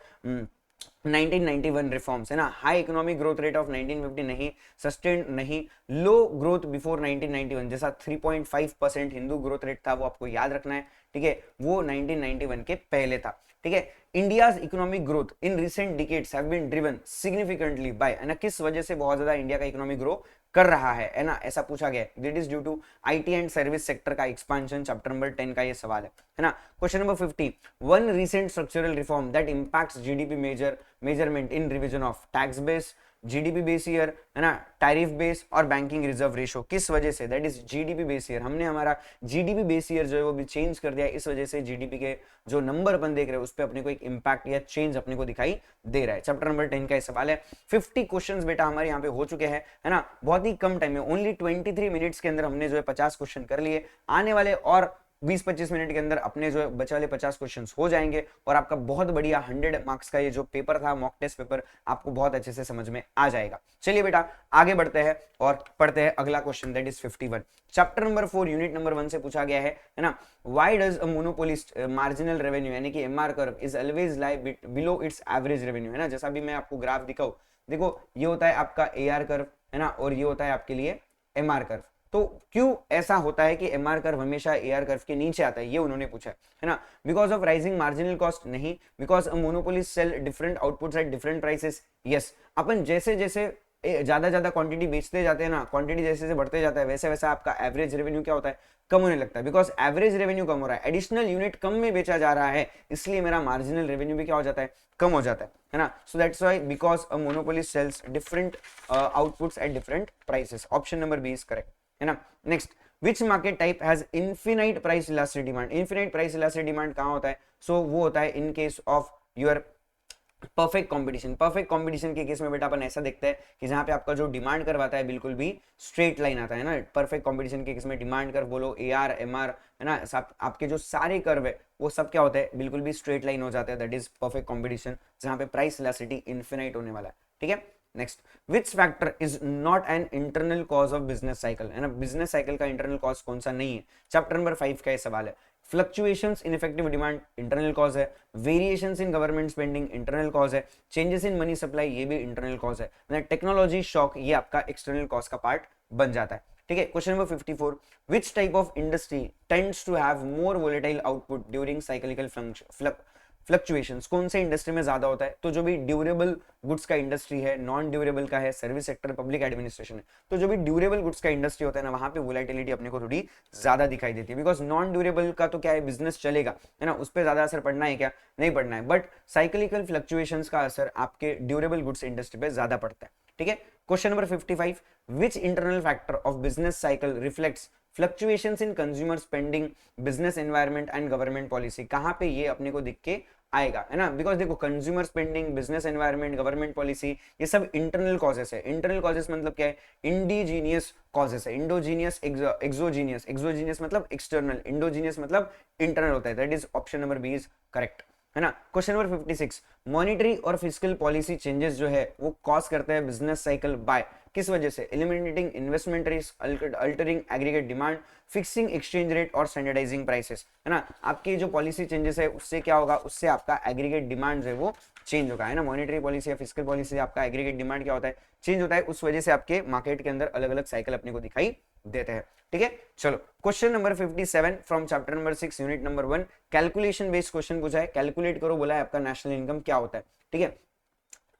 1991 रिफॉर्म्स, है ना। High economic growth rate of 1950 नहीं, सस्टेन्ड नहीं, लो ग्रोथ बिफोर 1991 जैसा 3.5% हिंदू ग्रोथ रेट था वो आपको याद रखना है, ठीक है, वो 1991 के पहले था, ठीक है। India's economic growth in recent decades have been driven significantly by, है ना, किस वजह से बहुत ज्यादा इंडिया का इकोनॉमी ग्रो कर रहा है ना, ऐसा पूछा गया है, that is due to IT and service sector का एक्सपांशन, चैप्टर नंबर 10 का ये सवाल है ना। Question number 50, one recent structural reform that impacts GDP measurement in revision of tax base, GDP base year, है ना, टैरिफ बेस और banking reserve ratio, किस वजह से, that is GDP base year, हमने हमारा जीडीपी बेस ईयर जो है वो भी चेंज कर दिया, इस वजह से जीडीपी के जो नंबर अपन देख रहे हैं उस पर अपने को एक इंपैक्ट या चेंज अपने को दिखाई दे रहा है। चैप्टर नंबर 10 का ये सवाल है। 50 क्वेश्चंस बेटा हमारे यहाँ पे हो चुके हैं, है ना, बहुत ही कम टाइम में, ओनली 23 मिनट्स के अंदर हमने जो है 50 क्वेश्चन कर लिए, आने वाले और 20-25 मिनट के अंदर अपने जो बचे वाले 50 क्वेश्चंस हो जाएंगे और आपका बहुत बढ़िया 100 मार्क्स का ये जो पेपर था मॉक टेस्ट पेपर आपको बहुत अच्छे से समझ में आ जाएगा। चलिए बेटा आगे बढ़ते हैं और पढ़ते हैं अगला question, that is 51, chapter number 4 unit number 1 से पूछा गया है ना। Why does a monopolist marginal revenue यानी कि MR curve is always lie below it's average revenue, है ना, जैसा भी मैं आपको ग्राफ दिखाऊं, देखो ये होता है आपका एआर कर्व, है ना, और ये होता है आपके लिए एमआर कर्व, तो क्यों ऐसा होता है कि एमआर कर्व हमेशा एआर कर्व के नीचे आता है, ये उन्होंने पूछा है ना। Because of rising marginal cost, नहीं। Because a monopolist sell different outputs at different prices, yes. अपन जैसे जैसे ज्यादा क्वांटिटी बेचते जाते हैं ना, क्वांटिटी जैसे जैसे बढ़ते जाता है वैसे वैसे आपका एवरेज रेवेन्यू क्या होता है, कम होने लगता है, बिकॉज एवरेज रेवेन्यू कम हो रहा है, एडिशनल यूनिट कम में बेचा जा रहा है, इसलिए मेरा मार्जिनल रेवेन्यू भी क्या हो जाता है, कम हो जाता है ना। So that's why because a monopolist sells different outputs at different prices, option number B is correct, है ना। Next, which market type has infinite price elastic demand, infinite price elastic demand कहां होता है, सो वो होता है in case of your perfect competition. Perfect competition के case में बेटा अपन ऐसा देखते हैं कि जहां पे आपका जो डिमांड कर्व आता है बिल्कुल भी स्ट्रेट लाइन आता है ना, परफेक्ट कंपटीशन के केस में डिमांड कर्व बोलो एआर एमआर, है ना, आपके जो सारे कर्व है वो सब क्या होता है, बिल्कुल भी स्ट्रेट लाइन हो जाता है, दैट इज परफेक्ट कंपटीशन, जहां पे प्राइस इलास्टिसिटी इन्फिनाइट होने वाला है, ठीक है। Next, which factor is not an internal cause of business cycle, है ना, बिजनेस साइकिल का इंटरनल कॉज कौन सा नहीं है, चैप्टर नंबर 5 का ये सवाल है। Fluctuations in effective demand internal cause है, variations in government spending internal cause है, चेंजेस इन मनी सप्लाई ये भी इंटरनल कॉज है, टेक्नोलॉजी शॉक ये आपका एक्सटर्नल कॉज का पार्ट बन जाता है। ठीक है, question number 54, which type of industry tends to have more volatile output during cyclical fluctuations, कौन से इंडस्ट्री में ज्यादा होता है? तो जो भी ड्यूरेबल गुड्स का इंडस्ट्री है, नॉन ड्यूरेबल का है, सर्विस सेक्टर, पब्लिक एडमिनिस्ट्रेशन है, तो जो भी ड्यूरेबल गुड्स का इंडस्ट्री होता है ना, वहां पे वोलेटिलिटी अपने को थोड़ी ज्यादा दिखाई देती है। बिकॉज नॉन ड्यूरेबल का तो क्या है, बिजनेस चलेगा है ना, उस पर ज्यादा असर पड़ना है क्या? नहीं पड़ना है, बट साइक्लिकल फ्लक्चुएशंस का असर आपके ड्यूरेबल गुड्स इंडस्ट्री पे ज्यादा पड़ता है। ठीक है, question number 55, which internal factor of business cycle reflects fluctuations in consumer spending, business environment and government policy? कहां पे ये अपने को दिख के आएगा, है ना? बिकॉज देखो, consumer spending, business environment, government policy, ये सब इंटरनल कॉजेस है। इंटरनल कॉजेस मतलब क्या है? इंडिजीनियस कॉजेस है, इंडोजीनियस, एक्सोजीनियस। एक्सोजीनियस मतलब एक्सटर्नल, इंडोजीनियस मतलब इंटरनल होता है। That is option number B is correct, है ना। क्वेश्चन नंबर 56, मॉनिटरी और फिस्कल पॉलिसी चेंजेस जो है वो कॉज करते हैं बिजनेस साइकिल बाय, किस वजह से? Eliminating investment risk, altering aggregate demand, fixing exchange rate और स्टैंडर्डाइजिंग प्राइसेस, है ना। आपकी जो पॉलिसी चेंजेस है उससे क्या होगा? उससे आपका एग्रीगेट डिमांड जो है वो चेंज होगा, है ना। मॉनिटरी पॉलिसी या फिस्कल पॉलिसी से आपका एग्रीगेट डिमांड क्या होता है? चेंज होता है। उस वजह से आपके मार्केट के अंदर अलग अलग साइकिल अपने को दिखाई देते हैं। ठीक है, चलो question number 57 from chapter number 6 unit number 1, calculation based question पूछा है। कैलकुलेट करो बोला है, आपका नेशनल इनकम क्या होता है। ठीक है,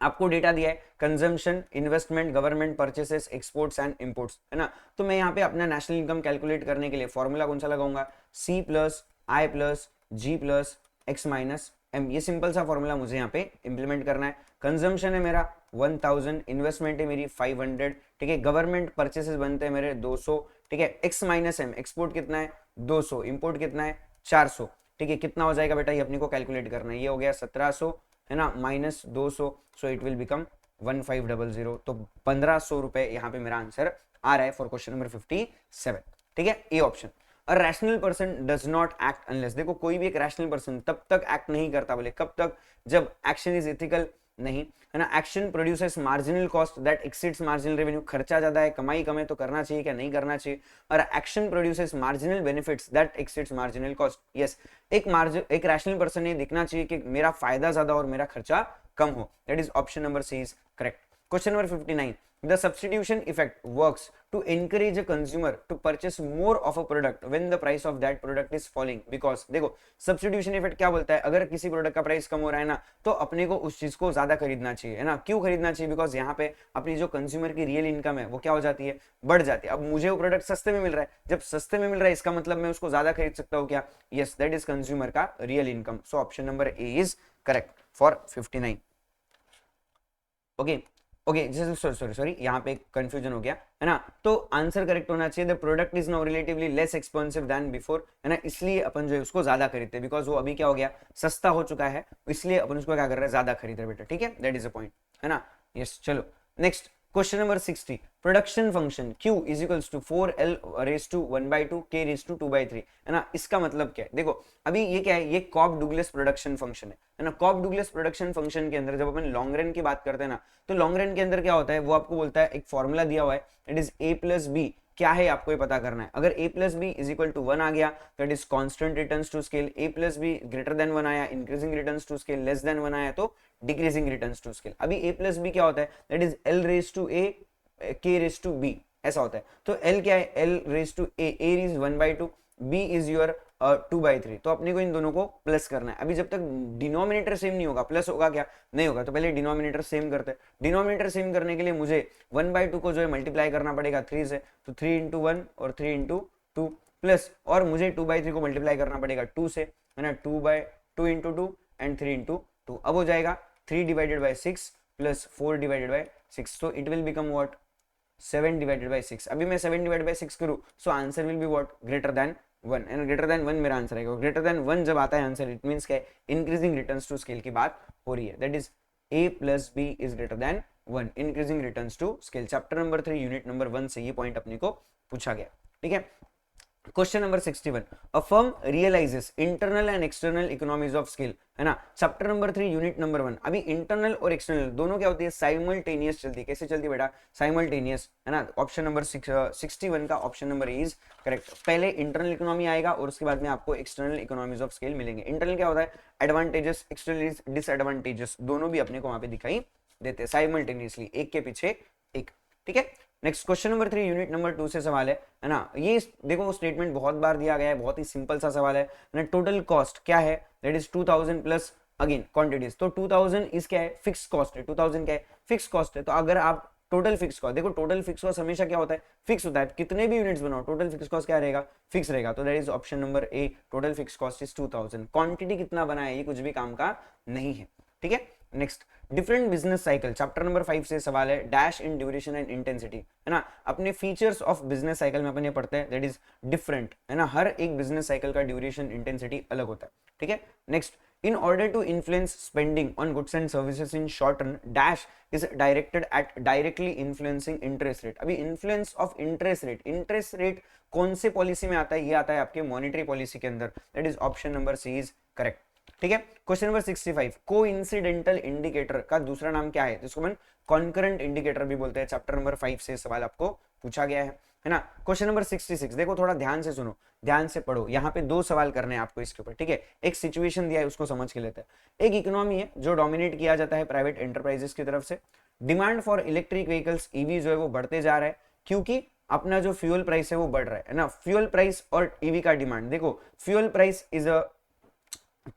आपको डेटा दिया है consumption, investment, government purchases, exports and imports, है ना। तो मैं यहाँ पे अपना नेशनल इनकम कैलकुलेट करने के लिए फॉर्मूला कौन सा लगाऊंगा? C plus I plus G plus X minus M। ये सिंपल सा फॉर्मूला मुझे यहाँ पे इंप्लीमेंट करना है। कंजम्पशन है मेरा 1000, इन्वेस्टमेंट है मेरी 500, ठीक है, गवर्नमेंट परचेसेस बनते हैं मेरे 200, ठीक है, एक्स माइनस एम, एक्सपोर्ट कितना है 200, इंपोर्ट कितना है 400, ठीक है, कितना हो जाएगा बेटा? ये अपने को कैलकुलेट करना है। ये हो गया 1700, है ना, minus 200, so it will become 1500, तो 1500 रुपए यहाँ पे मेरा आंसर आ रहा है फॉर क्वेश्चन नंबर 57। ठीक है, A option. A rational person does not act unless, देखो कोई भी एक रैशनल पर्सन तब तक एक्ट नहीं करता, बोले कब तक? जब एक्शन इज एथिकल नहीं, है ना। Action produces marginal cost that exceeds marginal revenue, खर्चा ज्यादा है, कमाई कम है, तो करना चाहिए क्या? नहीं करना चाहिए। और action produces marginal benefits that exceeds marginal cost, yes. एक रैशनल पर्सन ये दिखना चाहिए कि मेरा फायदा ज्यादा और मेरा खर्चा कम हो। That is option number C is correct. Question number 59, the substitution effect works to encourage a consumer to purchase more of a product when the price of that product is falling, because देखो substitution effect क्या बोलता है? अगर किसी product का price कम हो रहा है ना, तो अपने को उस चीज को ज्यादा खरीदना चाहिए, है ना। क्यों खरीदना चाहिए? बिकॉज यहाँ पे अपनी जो कंज्यूमर की रियल इनकम है वो क्या हो जाती है? बढ़ जाती है। अब मुझे वो प्रोडक्ट सस्ते में मिल रहा है, जब सस्ते में मिल रहा है इसका मतलब मैं उसको ज्यादा खरीद सकता हूँ क्या? यस, दैट इज कंज्यूमर का real income. So option number A is correct for 59। Okay okay, sorry यहाँ पे कंफ्यूजन हो गया, है ना। तो आंसर करेक्ट होना चाहिए, the product is now relatively less expensive than before, है ना, इसलिए अपन जो है उसको ज्यादा खरीदते हैं, बिकॉज वो अभी क्या हो गया? सस्ता हो चुका है, इसलिए अपन उसको क्या कर रहे हैं? ज्यादा खरीद रहे बेटा। ठीक है, दैट इज अ पॉइंट, है ना। यस, चलो next question number 60, production function Q is equals to 4L raise to 1/2 K raise to 2/3, है ना। इसका मतलब क्या है? देखो अभी ये क्या है? ये कॉप डुगलेस प्रोडक्शन फंक्शन है ना। कॉप डुगलेस प्रोडक्शन फंक्शन के अंदर जब अपन लॉन्ग रन की बात करते हैं ना, तो लॉन्ग रन के अंदर क्या होता है? वो आपको बोलता है, एक फॉर्मूला दिया हुआ है, it is A plus B. क्या है आपको ये पता करना है। अगर A plus B is equal to 1 आ गया, that is constant returns to scale. A plus B greater than 1 आया, increasing returns to scale. Less than 1 आया तो डिक्रीजिंग रिटर्न्स टू स्केल। अभी A प्लस बी क्या होता है? That is L raise to A K raise to B, ऐसा होता है। तो L क्या है? L raise to A, A is 1/2, B is your 2/3। तो अपने को इन दोनों को प्लस करना है। अभी जब तक डिनोमिनेटर सेम नहीं होगा, प्लस होगा क्या? नहीं होगा। तो पहले डिनोमिनेटर सेम करते हैं। डिनोमिनेटर सेम करने के लिए मुझे 1/2 को जो है मल्टीप्लाई करना पड़ेगा 3 से, तो 3 इंटू 1 और 3 इंटू 2 प्लस, और मुझे 2/3 को मल्टीप्लाई करना पड़ेगा 2 से, है ना, 2 इंटू 2 एंड 3 इंटू 2। अब हो जाएगा 3 divided by 6 plus 4 divided by 6, तो it will become what? 7 divided by 6। अभी मैं 7 डिवाइडेड बाई 6 करूं, so answer will be what? Greater than 1, and greater than 1 मेरा आंसर आएगा। ग्रेटर देन 1 जब आता है आंसर, इट मींस क्या है? इंक्रीजिंग रिटर्न्स टू स्केल की बात हो रही है। That is A plus B is greater than 1, increasing returns to scale. Chapter number 3 unit number 1 से ये पॉइंट अपने को पूछा गया। ठीक है, question number 61, a firm realises internal and external economies of scale, है ना। Chapter number 3 unit number 1। अभी इंटरनल और एक्सटर्नल दोनों क्या होती है, साइमल्टेनियस चलती है। कैसे चलती है बेटा, साइमल्टेनियस, है ना। ऑप्शन नंबर 61 का ऑप्शन नंबर इज करेक्ट। पहले इंटरनल इकोनॉमी आएगा और उसके बाद में आपको एक्सटर्नल इकोनॉमीज ऑफ स्केल मिलेंगे। इंटरनल क्या होता है, एडवांटेजेस, एक्सटर्नल इज डिसएडवांटेजेस, दोनों भी अपने को वहां पे दिखाई देते हैं साइमल्टेनियसली, एक के पीछे एक, ठीक है। Next question number 3 unit number 2 से सवाल है ना। ये देखो स्टेटमेंट बहुत बार दिया गया है, बहुत ही सिंपल सा सवाल है ना। टोटल कॉस्ट क्या है, that is 2000 plus again quantities. तो 2000 इस क्या है, फिक्स कॉस्ट है। 2000 क्या है, फिक्स कॉस्ट है। तो अगर आप टोटल फिक्स कॉस्ट देखो, टोटल फिक्स कॉस्ट हमेशा क्या होता है, फिक्स होता है। कितने भी यूनिट्स बनाओ टोटल फिक्स कॉस्ट क्या रहेगा, फिक्स रहेगा। तो that is option number A, total fix cost is 2000। Quantity कितना बना है ये कुछ भी काम का नहीं है, ठीक है। Next, different business cycle, chapter number 5 से सवाल है। Dash in duration and intensity, है ना। अपने फीचर्स ऑफ बिजनेस साइकिल में अपन ये पढ़ते हैं, दैट इज डिफरेंट, है ना। हर एक बिजनेस साइकिल का ड्यूरेशन इंटेंसिटी अलग होता है, ठीक है। Next, in order to influence spending on goods and services in short run, dash is directed at directly influencing interest rate। अभी influence of interest rate कौन से पॉलिसी में आता है, ये आता है आपके मॉनेटरी पॉलिसी के अंदर, that is option number C is correct, ठीक है। क्वेश्चन नंबर 65, कोइंसिडेंटल इंडिकेटर का दूसरा नाम क्या है, जिसको हम कॉन्करेंट इंडिकेटर भी बोलते हैं। चैप्टर नंबर 5 से सवाल आपको पूछा गया है ना। क्वेश्चन नंबर 66, देखो थोड़ा ध्यान से सुनो, ध्यान से पढ़ो। यहाँ पे 2 सवाल करने हैं आपको इसके ऊपर, ठीक है। एक सिचुएशन दिया है, उसको समझ के लेते हैं। एक इकोनॉमी है जो डोमिनेट किया जाता है प्राइवेट एंटरप्राइजेस की तरफ से। Demand for electric vehicles EV जो है वो बढ़ते जा रहा है, क्योंकि अपना जो फ्यूल प्राइस है वो बढ़ रहा है ना। फ्यूल प्राइस और ईवी का डिमांड, देखो fuel price is a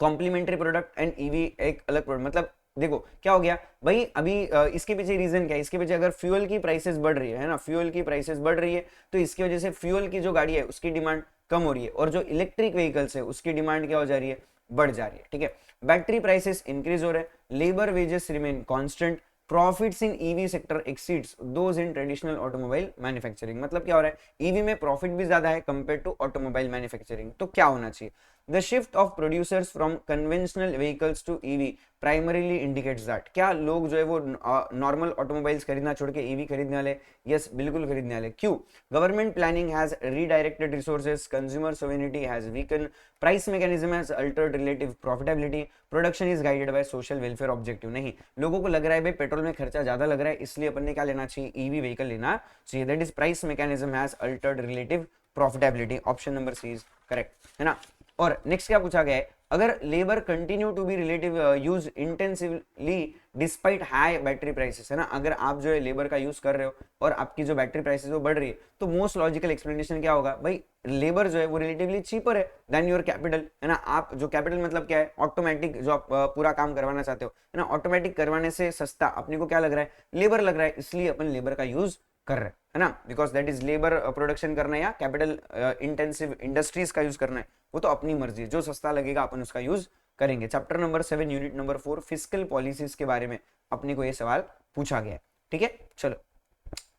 complementary product and EV एक अलग प्रोडक्ट। मतलब देखो क्या हो गया भाई, अभी इसके पीछे रीजन क्या है, इसके पीछे अगर फ्यूल की प्राइसेस बढ़ रही है ना, फ्यूल की प्राइसेस बढ़ रही है, तो इसकी वजह से फ्यूल की जो गाड़ी है उसकी डिमांड कम हो रही है, और जो इलेक्ट्रिक व्हीकल्स है उसकी डिमांड क्या हो जा रही है, बढ़ जा रही है, ठीक है। बैटरी प्राइसेस इंक्रीज हो रहे हैं, labour wages remain constant, profits in EV sector exceeds those in traditional automobile manufacturing. मतलब क्या हो रहा है, ईवी में प्रॉफिट भी ज्यादा है कंपेयर टू ऑटोमोबाइल मैन्युफैक्चरिंग। तो क्या होना चाहिए, the shift of producers from conventional vehicles to EV primarily indicates that. क्या लोग जो है वो नॉर्मल ऑटोमोबाइल्स खरीदना छोड़ के ईवी खरीदने वाले, यस बिल्कुल खरीदने वाले। क्यों, government planning has redirected resources, consumer sovereignty has weaken, price mechanism has altered relative profitability, production is guided by social welfare objective. नहीं, लोगों को लग रहा है भाई पेट्रोल में खर्चा ज्यादा लग रहा है, इसलिए अपन ने क्या लेना चाहिए, ईवी व्हीकल लेना चाहिए। That is price mechanism has altered relative profitability, option number C is correct, है ना। और नेक्स्ट क्या पूछा गया है, अगर labour continue to be relative use intensively despite high battery prices, है ना। अगर आप जो है लेबर का यूज कर रहे हो और आपकी जो बैटरी प्राइसेस वो बढ़ रही है, तो मोस्ट लॉजिकल एक्सप्लेनेशन क्या होगा भाई, लेबर जो है वो रिलेटिवली चीपर है देन योर कैपिटल, है ना। आप जो कैपिटल मतलब क्या है, ऑटोमेटिक जो आप पूरा काम करवाना चाहते हो, है ना, ऑटोमेटिक करवाने से सस्ता अपने को क्या लग रहा है, लेबर लग रहा है, इसलिए अपन लेबर का यूज कर रहे हैं, है ना। Because that is labour production करना है या कैपिटल इंटेंसिव इंडस्ट्रीज का यूज करना है, वो तो अपनी मर्जी है, जो सस्ता लगेगा अपन उसका यूज करेंगे। Chapter number 7 unit number 4 fiscal policies के बारे में अपने को ये सवाल पूछा गया है, ठीक है। चलो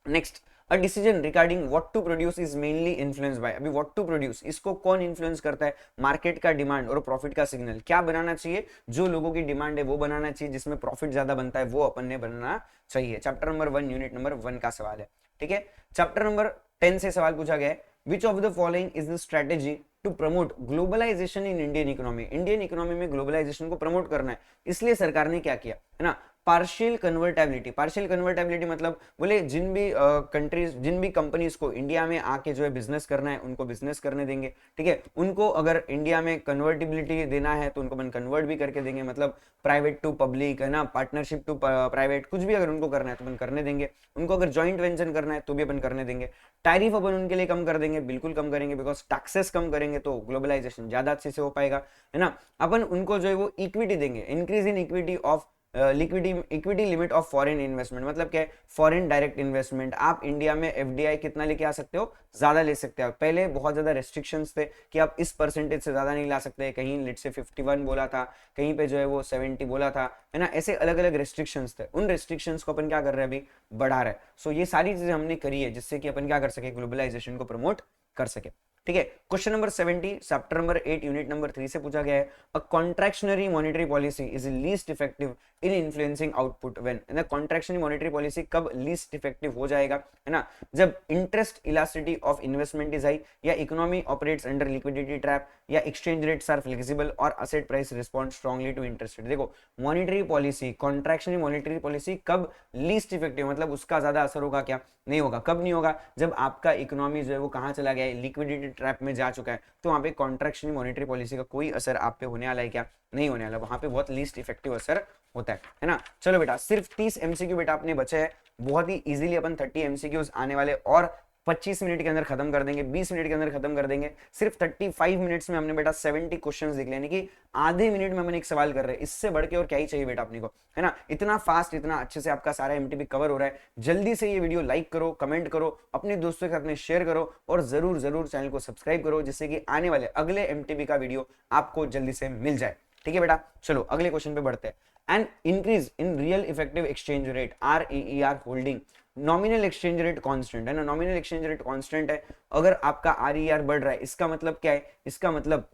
next, a decision regarding what to produce is mainly influenced by. अभी व्हाट टू प्रोड्यूस इसको कौन इन्फ्लुएंस करता है, मार्केट का डिमांड और प्रॉफिट का सिग्नल। क्या बनाना चाहिए, जो लोगों की डिमांड है वो बनाना चाहिए, जिसमें प्रॉफिट ज्यादा बनता है वो अपन ने बनना चाहिए। चैप्टर नंबर 1 यूनिट नंबर 1 का सवाल है, ठीक है। चैप्टर नंबर 10 से सवाल पूछा गया है, which of the following is the strategy to promote globalisation in Indian economy. Indian economy में ग्लोबलाइजेशन को प्रमोट करना है, इसलिए सरकार ने क्या किया, है ना, पार्शियल कन्वर्टेबिलिटी। पार्शियल कन्वर्टेबिलिटी मतलब बोले जिन भी कंट्रीज, जिन भी कंपनीज को इंडिया में आके जो है बिजनेस करना है उनको बिजनेस करने देंगे, ठीक है। उनको अगर इंडिया में कन्वर्टिबिलिटी देना है तो उनको अपन कन्वर्ट भी करके देंगे, मतलब प्राइवेट टू पब्लिक, है ना, पार्टनरशिप टू प्राइवेट, कुछ भी अगर उनको करना है तो अपन करने देंगे। उनको अगर ज्वाइंट वेंचर करना है तो भी अपन करने देंगे। टैरिफ अपन उनके लिए कम कर देंगे, बिल्कुल कम करेंगे, बिकॉज टैक्सेस कम करेंगे तो ग्लोबलाइजेशन ज्यादा अच्छे से हो पाएगा, है ना। अपन उनको जो है वो इक्विटी देंगे, increase in equity of equity limit of foreign investment. मतलब क्या है, फॉरेन डायरेक्ट इन्वेस्टमेंट। आप इंडिया में एफडीआई कितना लेके आ सकते हो, ज्यादा ले सकते हो। पहले बहुत ज्यादा रेस्ट्रिक्शंस थे कि आप इस परसेंटेज से ज्यादा नहीं ला सकते, कहीं लेट से 51 बोला था, कहीं पे जो है वो 70 बोला था, है ना। ऐसे अलग अलग रेस्ट्रिक्शंस थे, उन रेस्ट्रिक्शंस को अपन क्या कर रहे हैं, अभी बढ़ा रहे हैं। सो ये सारी चीजें हमने करी है जिससे कि अपन क्या कर सके, ग्लोबलाइजेशन को प्रमोट कर सके, ठीक है। Question number 70 chapter number 8 unit number 3 से पूछा गया है, a contractionary monetary policy is least effective in influencing output when, है ना, कॉन्ट्रैक्शनरी मॉनेटरी पॉलिसी कब लीस्ट इफेक्टिव हो जाएगा, है ना, जब interest elasticity of investment is high, या economy operates under liquidity trap, या एक्सचेंज रेट्स आर फ्लेक्सिबल और asset price respond strongly to interest rate. देखो monetary policy, contractionary monetary policy कब लीस्ट इफेक्टिव, मतलब उसका ज्यादा असर होगा क्या, नहीं होगा। कब नहीं होगा, जब आपका इकोनॉमी जो है वो कहां चला गया है, लिक्विडिटी ट्रैप में जा चुका है, तो वहां पे कॉन्ट्रैक्शनरी मॉनेटरी पॉलिसी का कोई असर आप पे होने वाला है क्या, नहीं होने वाला, वहां पे बहुत लीस्ट इफेक्टिव असर होता है ना। चलो बेटा सिर्फ 30 एमसीक्यू बेटा अपने बचे हैं, बहुत ही इजीली अपन 30 एमसीक्यूज आने वाले और 25 मिनट के अंदर खत्म कर देंगे, 20 मिनट के अंदर खत्म कर देंगे। सिर्फ 35 मिनट्स में हमने बेटा 70 क्वेश्चंस देख लेने की, आधे मिनट में अपन एक सवाल कर रहे हैं, इससे बढ़ के और क्या ही चाहिए बेटा अपने को, है ना। इतना फास्ट, इतना अच्छे से आपका सारा एमटीबी कवर हो रहा है। जल्दी से ये वीडियो लाइक करो, कमेंट करो, अपने दोस्तों के साथ में शेयर करो और जरूर जरूर चैनल को सब्सक्राइब करो, जिससे कि आने वाले अगले एमटीबी का वीडियो आपको जल्दी से मिल जाए। ठीक है बेटा, चलो अगले क्वेश्चन पे बढ़ते हैं। An increase in real effective exchange rate REER holding nominal exchange rate constant, है ना, नॉमिनल एक्सचेंज रेट कांस्टेंट है, अगर आपका RER बढ़ रहा है, इसका मतलब क्या है, इसका मतलब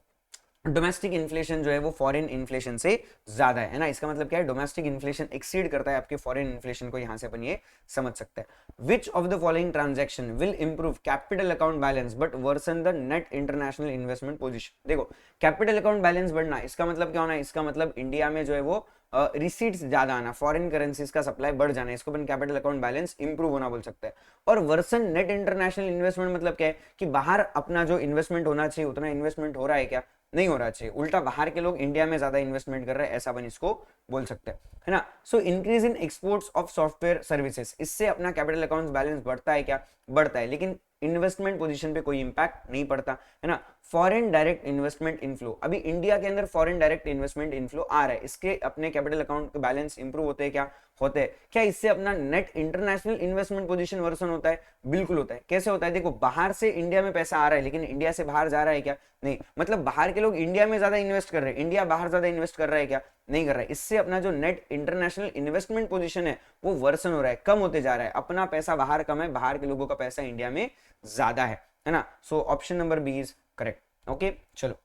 डोमेस्टिक इन्फ्लेशन जो है वो फॉरेन इन्फ्लेशन से ज्यादा है ना। इसका मतलब क्या है, डोमेस्टिक इन्फ्लेशन एक्सीड करता है आपके फॉरेन इन्फ्लेशन को, यहां से अपन ये समझ सकते हैं। Which of the following transaction will improve capital account balance but worsen the net international investment position. देखो कैपिटल अकाउंट बैलेंस बढ़ना, इसका मतलब क्या होना है, इसका मतलब इंडिया में जो है वो रिसीट्स ज्यादा आना, फॉरेन करेंसीज का सप्लाई बढ़ जाना, इसको अपन कैपिटल अकाउंट बैलेंस इंप्रूव होना बोल सकते हैं। और वर्सन नेट इंटरनेशनल इन्वेस्टमेंट मतलब क्या है, कि बाहर अपना जो इन्वेस्टमेंट होना चाहिए उतना इन्वेस्टमेंट हो रहा है क्या, नहीं हो रहा चाहिए, उल्टा बाहर के लोग इंडिया में ज्यादा इन्वेस्टमेंट कर रहे हैं, ऐसा अपन इसको बोल सकते हैं, है ना। So increase in exports of software services, इससे अपना कैपिटल अकाउंट बैलेंस बढ़ता है क्या, बढ़ता है, लेकिन इन्वेस्टमेंट पोजीशन पे कोई इंपैक्ट नहीं पड़ता, है ना। फॉरेन डायरेक्ट इन्वेस्टमेंट इनफ्लो, अभी इंडिया के अंदर फॉरेन डायरेक्ट इन्वेस्टमेंट इनफ्लो आ रहा है, इसके अपने कैपिटल अकाउंट के बैलेंस इंप्रूव होते हैं क्या, होते हैं क्या, इससे अपना net international investment position worsen होता है, बिल्कुल होता है। कैसे होता है, देखो बाहर से इंडिया में पैसा आ रहा है, लेकिन इंडिया से बाहर जा रहा है क्या, नहीं, मतलब बाहर के लोग इंडिया में ज्यादा इन्वेस्ट कर रहे हैं, इंडिया बाहर ज्यादा इन्वेस्ट कर रहा है क्या, नहीं कर रहा है। इससे अपना जो नेट इंटरनेशनल इन्वेस्टमेंट पोजीशन है वो वर्सन हो रहा है, कम होते जा रहा है, अपना पैसा बाहर कम है, बाहर के लोगों का पैसा इंडिया में ज्यादा है ना। So option number B is correct. Okay चलो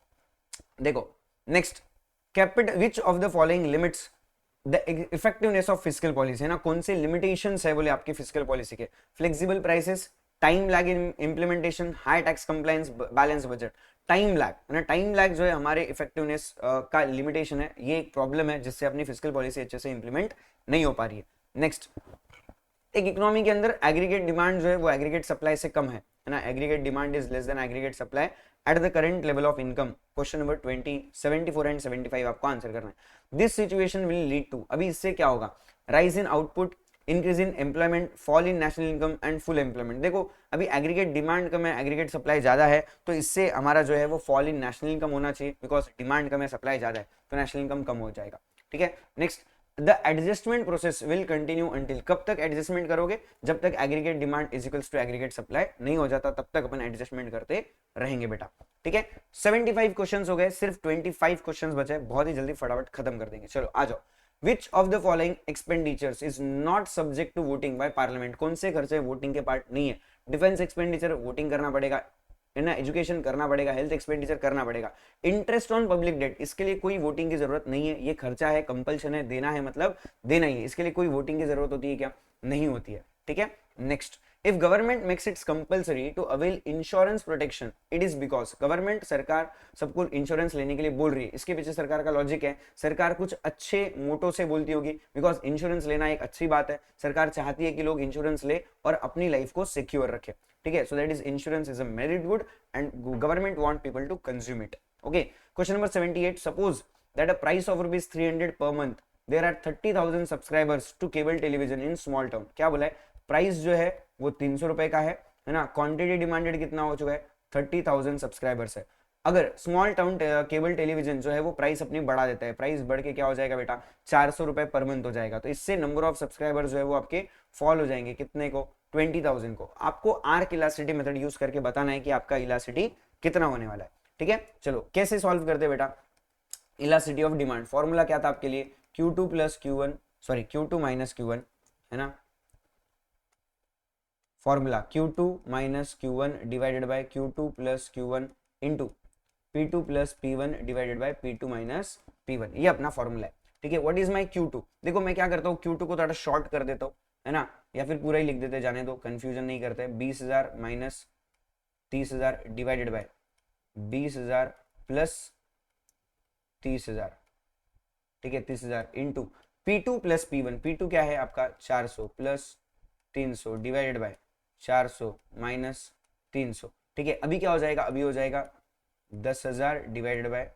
देखो next, capital which of the following limits the effectiveness of fiscal policy, है ना, कौन से लिमिटेशंस है बोले आपकी फिस्कल पॉलिसी के, flexible prices, time lag in implementation, high tax compliance, balance budget. Time lag, है ना, टाइम लैग जो है हमारे इफेक्टिवनेस का लिमिटेशन है, ये एक प्रॉब्लम है जिससे अपनी फिस्कल पॉलिसी अच्छे से इंप्लीमेंट नहीं हो पा रही है। नेक्स्ट, एक इकोनॉमी के अंदर एग्रीगेट डिमांड जो है वो एग्रीगेट सप्लाई से कम है ना, aggregate demand is less than aggregate supply at the current level of income. Question number 20, 74 and 75 आपको आंसर करना है। This situation will lead to, अभी इससे क्या होगा, rise in output, increase in employment, fall in national income and full employment. देखो अभी aggregate demand कम है, एग्रीगेट सप्लाई ज्यादा है, तो इससे हमारा जो है वो फॉल इन नेशनल इनकम होना चाहिए, बिकॉज डिमांड कम है सप्लाई ज्यादा है, तो नेशनल इनकम कम हो जाएगा। ठीक है, next, the adjustment process will continue until, कब तक एडजस्टमेंट करोगे, जब तक aggregate demand is equals to aggregate supply नहीं हो जाता, तब तक अपन एडजस्टमेंट करते रहेंगे बेटा। ठीक है, 75 क्वेश्चंस हो गए, सिर्फ 25 क्वेश्चंस बचे, बहुत ही जल्दी फटाफट खत्म कर देंगे। चलो आ जाओ। Which of the following expenditures is not subject to voting by parliament, कौन से खर्चे वोटिंग के पार्ट नहीं है, डिफेंस एक्सपेंडिचर वोटिंग करना पड़ेगा, है ना, एजुकेशन करना पड़ेगा, हेल्थ एक्सपेंडिचर करना पड़ेगा, इंटरेस्ट ऑन पब्लिक डेट, इसके लिए कोई वोटिंग की जरूरत नहीं है, ये खर्चा है, कंपल्शन है, देना है मतलब देना ही है, इसके लिए कोई वोटिंग की जरूरत होती है क्या, नहीं होती है। ठीक है, next, if government makes its compulsory to avail insurance protection, it is because, government सरकार सबको इंश्योरेंस लेने के लिए बोल रही है, इसके पीछे सरकार का लॉजिक है, सरकार कुछ अच्छे मोटो से बोलती होगी, बिकॉज इंश्योरेंस लेना एक अच्छी बात है, सरकार चाहती है कि लोग इंश्योरेंस ले और अपनी लाइफ को सिक्योर रखे। ठीक है, so that is insurance is a merit good and government want people to consume it. Okay, question number 78, suppose that a price of ₹300 per month there are 30,000 subscribers to cable television in small town. क्या बोला है, price जो है वो 300 रुपए का है ना, क्वांटिटी डिमांडेड कितना हो चुका है, 30,000 सब्सक्राइबर्स है। अगर स्मॉल टाउन केबल टेलीविजन जो है वो प्राइस अपनी बढ़ा देता है, प्राइस बढ़ के क्या हो जाएगा बेटा, 400 रुपए पर मंथ हो जाएगा, तो इससे नंबर ऑफ सब्सक्राइबर्स जो है वो आपके फॉल हो जाएंगे, कितने को, 20,000 को। आपको आर्क इलास्टिसिटी मेथड यूज करके बताना है कि आपका इलास्टिसिटी कितना होने वाला है। ठीक है, चलो कैसे सॉल्व करते बेटा, इलास्टिसिटी ऑफ डिमांड फॉर्मूला क्या था आपके लिए, Q2 plus Q1, sorry Q2 minus Q1, है ना, formula Q2 minus Q1 divided by Q2 plus Q1 into P2 plus P1 divided by P2 minus P1, ये अपना फॉर्मूला है। ठीक है, व्हाट इज माय Q2? देखो मैं क्या करता हूँ, Q2 को थोड़ा शॉर्ट कर देता हूँ, है ना, या फिर पूरा ही लिख देते, जाने दो, कंफ्यूजन नहीं करते। 20,000 माइनस 30,000 डिवाइडेड बाय 20,000 प्लस 30,000, ठीक है, 30,000 into P2 plus P1, P2 क्या है आपका 400 प्लस 300 डिवाइडेड बाय 400 माइनस 300। ठीक है, अभी क्या हो जाएगा, अभी हो जाएगा 10,000 डिवाइडेड बाय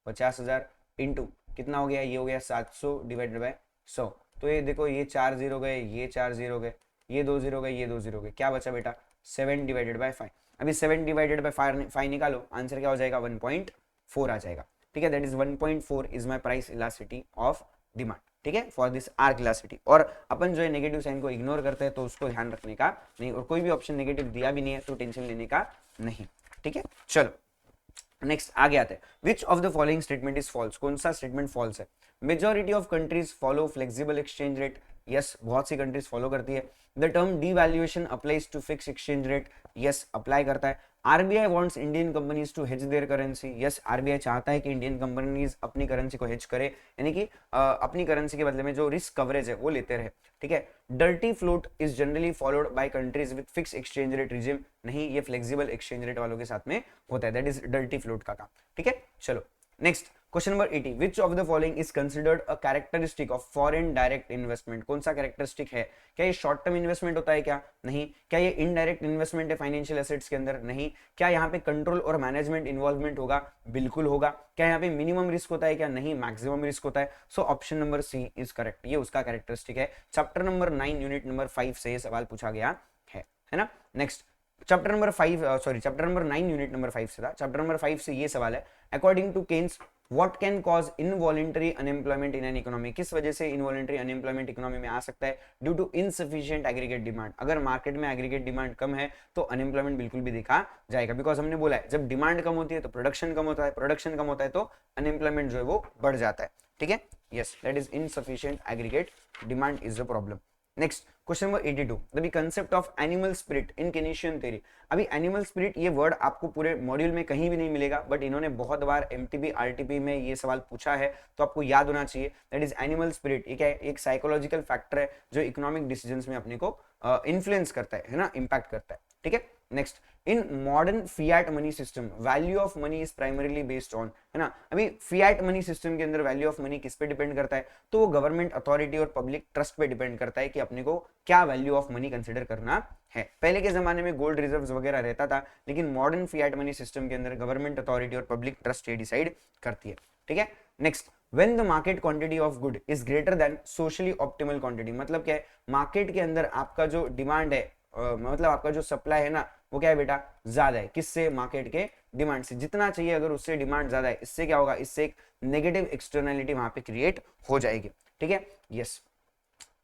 50,000 इंटू कितना हो गया, ये हो गया 700 डिवाइडेड बाय 100। तो ये देखो, ये 4 जीरो गए, ये 4 जीरो गए, ये 2 जीरो गए, ये 2 जीरो गए, क्या बचा बेटा 7 डिवाइडेड बाय 5। अभी 7 डिवाइडेड बाय 5 निकालो, आंसर क्या हो जाएगा 1.4 आ जाएगा। ठीक है, that is 1.4 is my price elasticity of demand. ठीक है, फॉर दिस आर्क इलास्टिसिटी। और अपन जो है नेगेटिव साइन को इग्नोर करते हैं, तो उसको ध्यान रखने का नहीं, और कोई भी ऑप्शन नेगेटिव दिया भी नहीं है तो टेंशन लेने का नहीं। ठीक है, चलो नेक्स्ट आगे आते हैं। Which of the following statement is false? कौन सा स्टेटमेंट फॉल्स है? Majority of countries follow flexible exchange rate. Yes, बहुत सी कंट्रीज फॉलो करती है। The term devaluation applies to fix exchange rate. Yes, apply करता है। RBI wants Indian companies to hedge their currency. Yes, RBI चाहता है कि इंडियन कंपनीज अपनी करेंसी को हेज करे, यानी कि अपनी करेंसी के बदले में जो रिस्क कवरेज है वो लेते रहे। ठीक है, dirty float is generally followed by countries with fix exchange rate regime. नहीं, ये फ्लेक्सिबल एक्सचेंज रेट वालों के साथ में होता है, दैट इज डर्टी फ्लोट का काम। ठीक है, चलो next question number 80। Which of the following is considered a characteristic of foreign direct investment? कौन सा कैरेक्टरिस्टिक है? क्या ये शॉर्ट टर्म इन्वेस्टमेंट होता है क्या? नहीं। क्या ये इनडायरेक्ट इन्वेस्टमेंट है फाइनेंशियल एसेट्स के अंदर? नहीं। क्या यहाँ पे कंट्रोल और मैनेजमेंट इन्वॉल्वमेंट होगा? बिल्कुल होगा। क्या यहाँ पे मिनिमम रिस्क होता है क्या? नहीं, मैक्सिमम रिस्क होता है। So option number C is correct, ये उसका कैरेक्टरिस्टिक है। चैप्टर नंबर 9 यूनिट नंबर 5 से ये सवाल पूछा गया है ना। Next chapter number 9 unit number 5 से था। चैप्टर नंबर 5 से ये सवाल है, according to Keynes what can cause involuntary unemployment in an economy? किस वजह से इनवॉलंटरी अनएम्प्लॉयमेंट इकोनॉमी में आ सकता है? Due to insufficient aggregate demand. अगर मार्केट में एग्रीगेट डिमांड कम है तो अनएम्प्लॉयमेंट बिल्कुल भी देखा जाएगा, बिकॉज हमने बोला है जब डिमांड कम होती है तो प्रोडक्शन कम होता है, प्रोडक्शन कम होता है तो अनएम्प्लॉयमेंट जो है वो बढ़ जाता है। ठीक है, yes, that is insufficient aggregate demand is the problem. Next question number 82, the concept of animal spirit in Keynesian theory. अभी एनिमल स्पिरिट ये वर्ड आपको पूरे मॉड्यूल में कहीं भी नहीं मिलेगा, बट इन्होंने बहुत बार एमटीबी आरटीपी में ये सवाल पूछा है, तो आपको याद होना चाहिए। दैट इज एनिमल स्पिरिट एक साइकोलॉजिकल फैक्टर है जो इकोनॉमिक डिसीजंस में अपने को इन्फ्लुएंस करता है ना, इंपैक्ट करता है। ठीक है, next in modern fiat money system value of money is primarily based on, है ना। अभी फिएट मनी सिस्टम के अंदर वैल्यू ऑफ मनी किस पे डिपेंड करता है? तो वो गवर्नमेंट अथॉरिटी और पब्लिक ट्रस्ट पे डिपेंड करता है कि अपने को क्या वैल्यू ऑफ मनी कंसिडर करना है। पहले के जमाने में गोल्ड रिजर्व्स वगैरह रहता था, लेकिन मॉडर्न फिएट मनी सिस्टम के अंदर गवर्नमेंट अथॉरिटी और पब्लिक ट्रस्ट ये डिसाइड करती है। ठीक है, next when the market quantity of good is greater than socially optimal quantity, मतलब क्या है, मार्केट के अंदर आपका जो डिमांड है मतलब आपका जो सप्लाई है ना वो क्या है बेटा, ज्यादा है। किससे? मार्केट के डिमांड से। जितना चाहिए अगर उससे डिमांड ज्यादा है, इससे क्या होगा, इससे एक नेगेटिव एक्सटर्नलिटी वहां पे क्रिएट हो जाएगी। ठीक है, yes,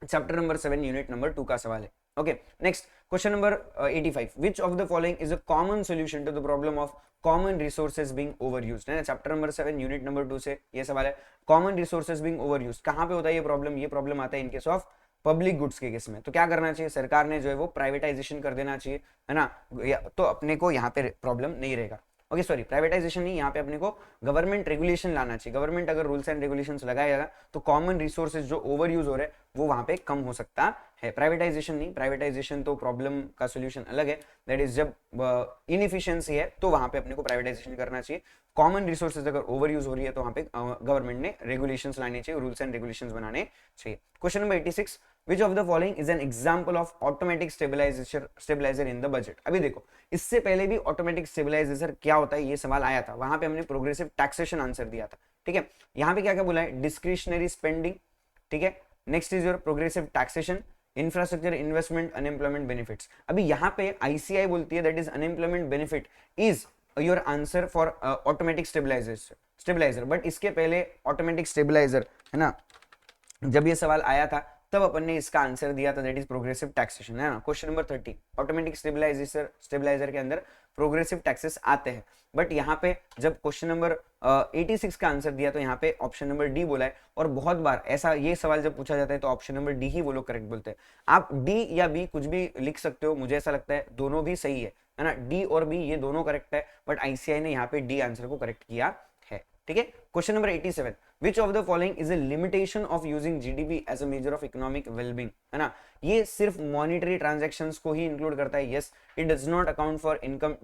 chapter number 7 unit number 2 का सवाल है। Okay, next question number 85, which of the following is a common solution to the problem of common resources being overused, है ना। चैप्टर नंबर 7 यूनिट नंबर 2 से ये सवाल है, कॉमन रिसोर्सेज बीइंग ओवरयूज्ड कहां पे होता है ये प्रॉब्लम? ये प्रॉब्लम आता है in case of public goods के केस में। तो क्या करना चाहिए, सरकार ने जो है वो प्राइवेटाइजेशन कर देना चाहिए, है ना, तो अपने को यहाँ पे प्रॉब्लम नहीं रहेगा। ओके सॉरी, प्राइवेटाइजेशन नहीं, यहाँ पे अपने को गवर्नमेंट रेगुलेशन लाना चाहिए। गवर्नमेंट अगर रूल्स एंड रेगुलेशंस लगाएगा तो कॉमन रिसोर्सेज जो ओवर यूज हो रहे हैं वो वहां पे कम हो सकता है। प्राइवेटाइजेशन नहीं, प्राइवेटाइजेशन तो प्रॉब्लम का सोल्यूशन अलग है, दैट इज जब इनएफिशिएंसी है तो वहां पे अपने को प्राइवेटाइजेशन करना चाहिए। कॉमन रिसोर्सेज अगर ओवर यूज हो रही है तो वहां पे गवर्नमेंट ने रेगुलेशंस लाने चाहिए, रूल्स एंड रेगुलेशंस बनाने चाहिए। Question number 86, Which of the following is an example of automatic stabilizer in the budget? अभी देखो, इससे पहले भी ऑटोमेटिक स्टेबलाइजेशन क्या होता है ये सवाल आया था, वहां पे हमने प्रोग्रेसिव टैक्सेशन आंसर दिया था। ठीक है, यहाँ पे क्या क्या बोला है, डिस्क्रिशनरी स्पेंडिंग। ठीक है, next is your progressive taxation, infrastructure investment, unemployment benefits. अभी यहाँ पे आईसीआई बोलती है that is unemployment benefit is your answer for automatic stabiliser, but इसके पहले ऑटोमेटिक स्टेबलाइजर, है ना, जब ये सवाल आया था तब अपन ने इसका आंसर दिया था, दैट इज प्रोग्रेसिव टैक्सेशन, है ना। क्वेश्चन नंबर 30, ऑटोमेटिक स्टेबलाइजर के अंदर प्रोग्रेसिव टैक्सेस आते हैं, बट यहाँ पे जब क्वेश्चन नंबर 86 का आंसर दिया तो यहाँ पे ऑप्शन नंबर डी बोला है, और बहुत बार ऐसा ये सवाल जब पूछा जाता है तो ऑप्शन नंबर डी ही वो लोग करेक्ट बोलते हैं। आप डी या बी कुछ भी लिख सकते हो, मुझे ऐसा लगता है दोनों भी सही है ना, डी और बी ये दोनों करेक्ट है, बट आईसीआई ने यहाँ पे डी आंसर को करेक्ट किया है, ठीक है। Question number 87, which of the following is a limitation of using GDP as a measure of economic wellbeing, है ना। ये सिर्फ मॉनिटरी ट्रांजैक्शंस को ही इंक्लूड करता है, yes. It does not account for income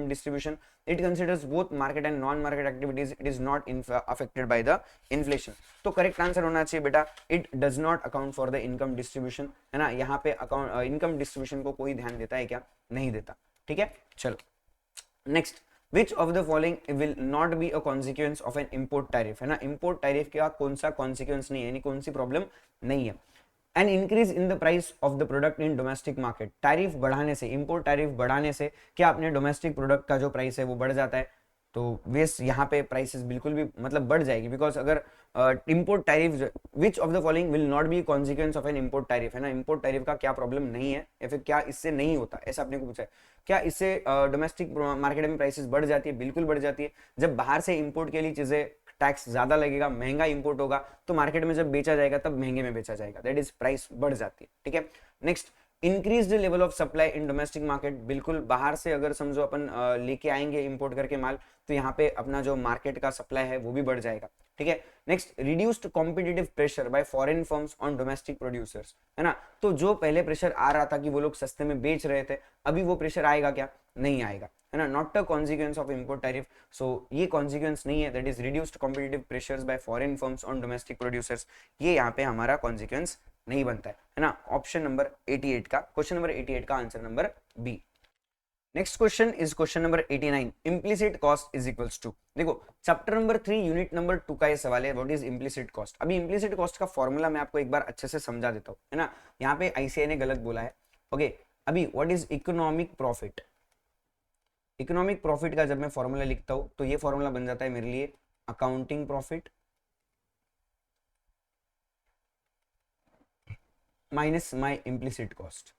distribution, it considers both market and non market activities, it is not affected by the inflation. तो correct answer होना चाहिए बेटा, it does not account for the income distribution, है ना। यहाँ पे account income distribution को कोई ध्यान देता है क्या? नहीं देता, ठीक है। चलो next, Which of the following will not be a consequence of an import tariff, है ना। import tariff का कौन सा consequence नहीं है, यानी कौन सी प्रॉब्लम नहीं है। An increase in the price of the product in domestic market, tariff बढ़ाने से, import टैरिफ बढ़ाने से क्या अपने डोमेस्टिक प्रोडक्ट का जो प्राइस है वो बढ़ जाता है? तो वेस यहाँ पे प्राइसेस बिल्कुल भी मतलब बढ़ जाएगी, बिकॉज अगर import tariff, which of the following will not be consequence of an import tariff, है ना। इंपोर्ट टैरिफ का क्या प्रॉब्लम नहीं है, या फिर क्या इससे नहीं होता, ऐसा आपने को पूछा है। क्या इससे डोमेस्टिक मार्केट में प्राइसेस बढ़ जाती है? बिल्कुल बढ़ जाती है। जब बाहर से इंपोर्ट के लिए चीजें टैक्स ज्यादा लगेगा, महंगा इंपोर्ट होगा, तो मार्केट में जब बेचा जाएगा तब महंगे में बेचा जाएगा, दैट इज प्राइस बढ़ जाती है, ठीक है। Next, increase level of supply in domestic market, बिल्कुल बाहर से अगर समझो अपन लेके आएंगे इंपोर्ट करके माल, तो यहाँ पे अपना जो मार्केट का सप्लाई है वो भी बढ़ जाएगा, ठीक है। Next, reduced competitive pressure by foreign firms on domestic producers, है ना। तो जो पहले प्रेशर आ रहा था कि वो लोग सस्ते में बेच रहे थे, अभी वो प्रेशर आएगा क्या? नहीं आएगा, है ना। Not a consequence of import tariff, so ये कॉन्सिक्वेंस नहीं है, that is reduced competitive pressures by foreign firms on domestic producers, ये यहाँ पे हमारा कॉन्सिक्वेंस नहीं बनता है ना। ऑप्शन नंबर 88 का, क्वेश्चन नंबर 88 का answer number B. Next question is question number 89, implicit cost is equals to, देखो चैप्टर नंबर 3 यूनिट नंबर 2 का ये सवाल है, व्हाट इज इम्प्लिसिट कॉस्ट। अभी इम्प्लिसिट कॉस्ट का फॉर्मूला मैं आपको एक बार अच्छे से समझा देता हूँ, है ना। यहाँ पे आईसीआई ने गलत बोला है, ओके। अभी what is economic profit, economic profit का जब मैं फॉर्मूला लिखता हूं तो ये फॉर्मूला बन जाता है मेरे लिए accounting profit minus my implicit cost,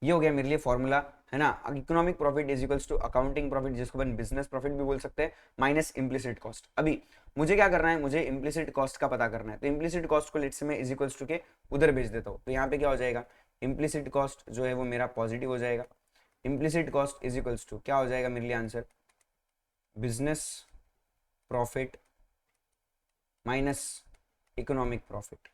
ये हो गया मेरे लिए फॉर्मूला, है ना। Economic profit is equals to accounting profit, जिसको अपन बिजनेस प्रॉफिट भी बोल सकते हैं, माइनस इम्प्लिसिट कॉस्ट। अभी मुझे क्या करना है, मुझे इम्प्लिसिट कॉस्ट का पता करना है, तो इम्प्लिसिट कॉस्ट को लेट्स से मैं इज इक्वल्स टू के उधर भेज देता हूँ, तो यहाँ पे क्या हो जाएगा, इम्प्लिसिट कॉस्ट जो है वो मेरा पॉजिटिव हो जाएगा। Implicit cost is equals to क्या हो जाएगा मेरे लिए answer, business profit minus economic profit,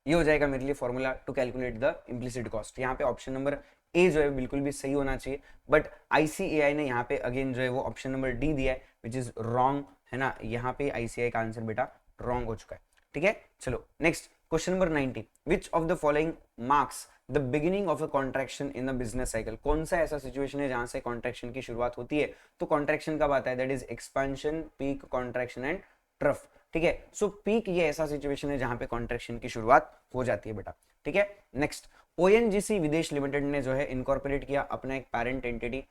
ये हो जाएगा मेरे लिए formula to calculate the implicit cost. यहाँ पे ऑप्शन नंबर ए जो है बिल्कुल भी सही होना चाहिए, बट आईसीएआई ने यहाँ पे अगेन जो है वो ऑप्शन नंबर डी दिया है, विच इज रॉन्ग, है ना। यहाँ पे आईसीएआई का आंसर बेटा रॉन्ग हो चुका है, ठीक है। चलो next, question number 90, which of the following marks the beginning of a contraction in the business cycle, कौन सा ऐसा सिचुएशन है जहां से कॉन्ट्रैक्शन की शुरुआत होती है? तो कॉन्ट्रैक्शन कब आता है, that is expansion, peak, contraction and trough, ठीक है। सो पीक ये ऐसा सिचुएशन है जहां पे कॉन्ट्रैक्शन की शुरुआत हो जाती है बेटा, ठीक है। नेक्स्ट, ओएनजीसी विदेश लिमिटेड ने जो है इनकॉर्पोरेट किया अपना एक पेरेंट एंटिटी,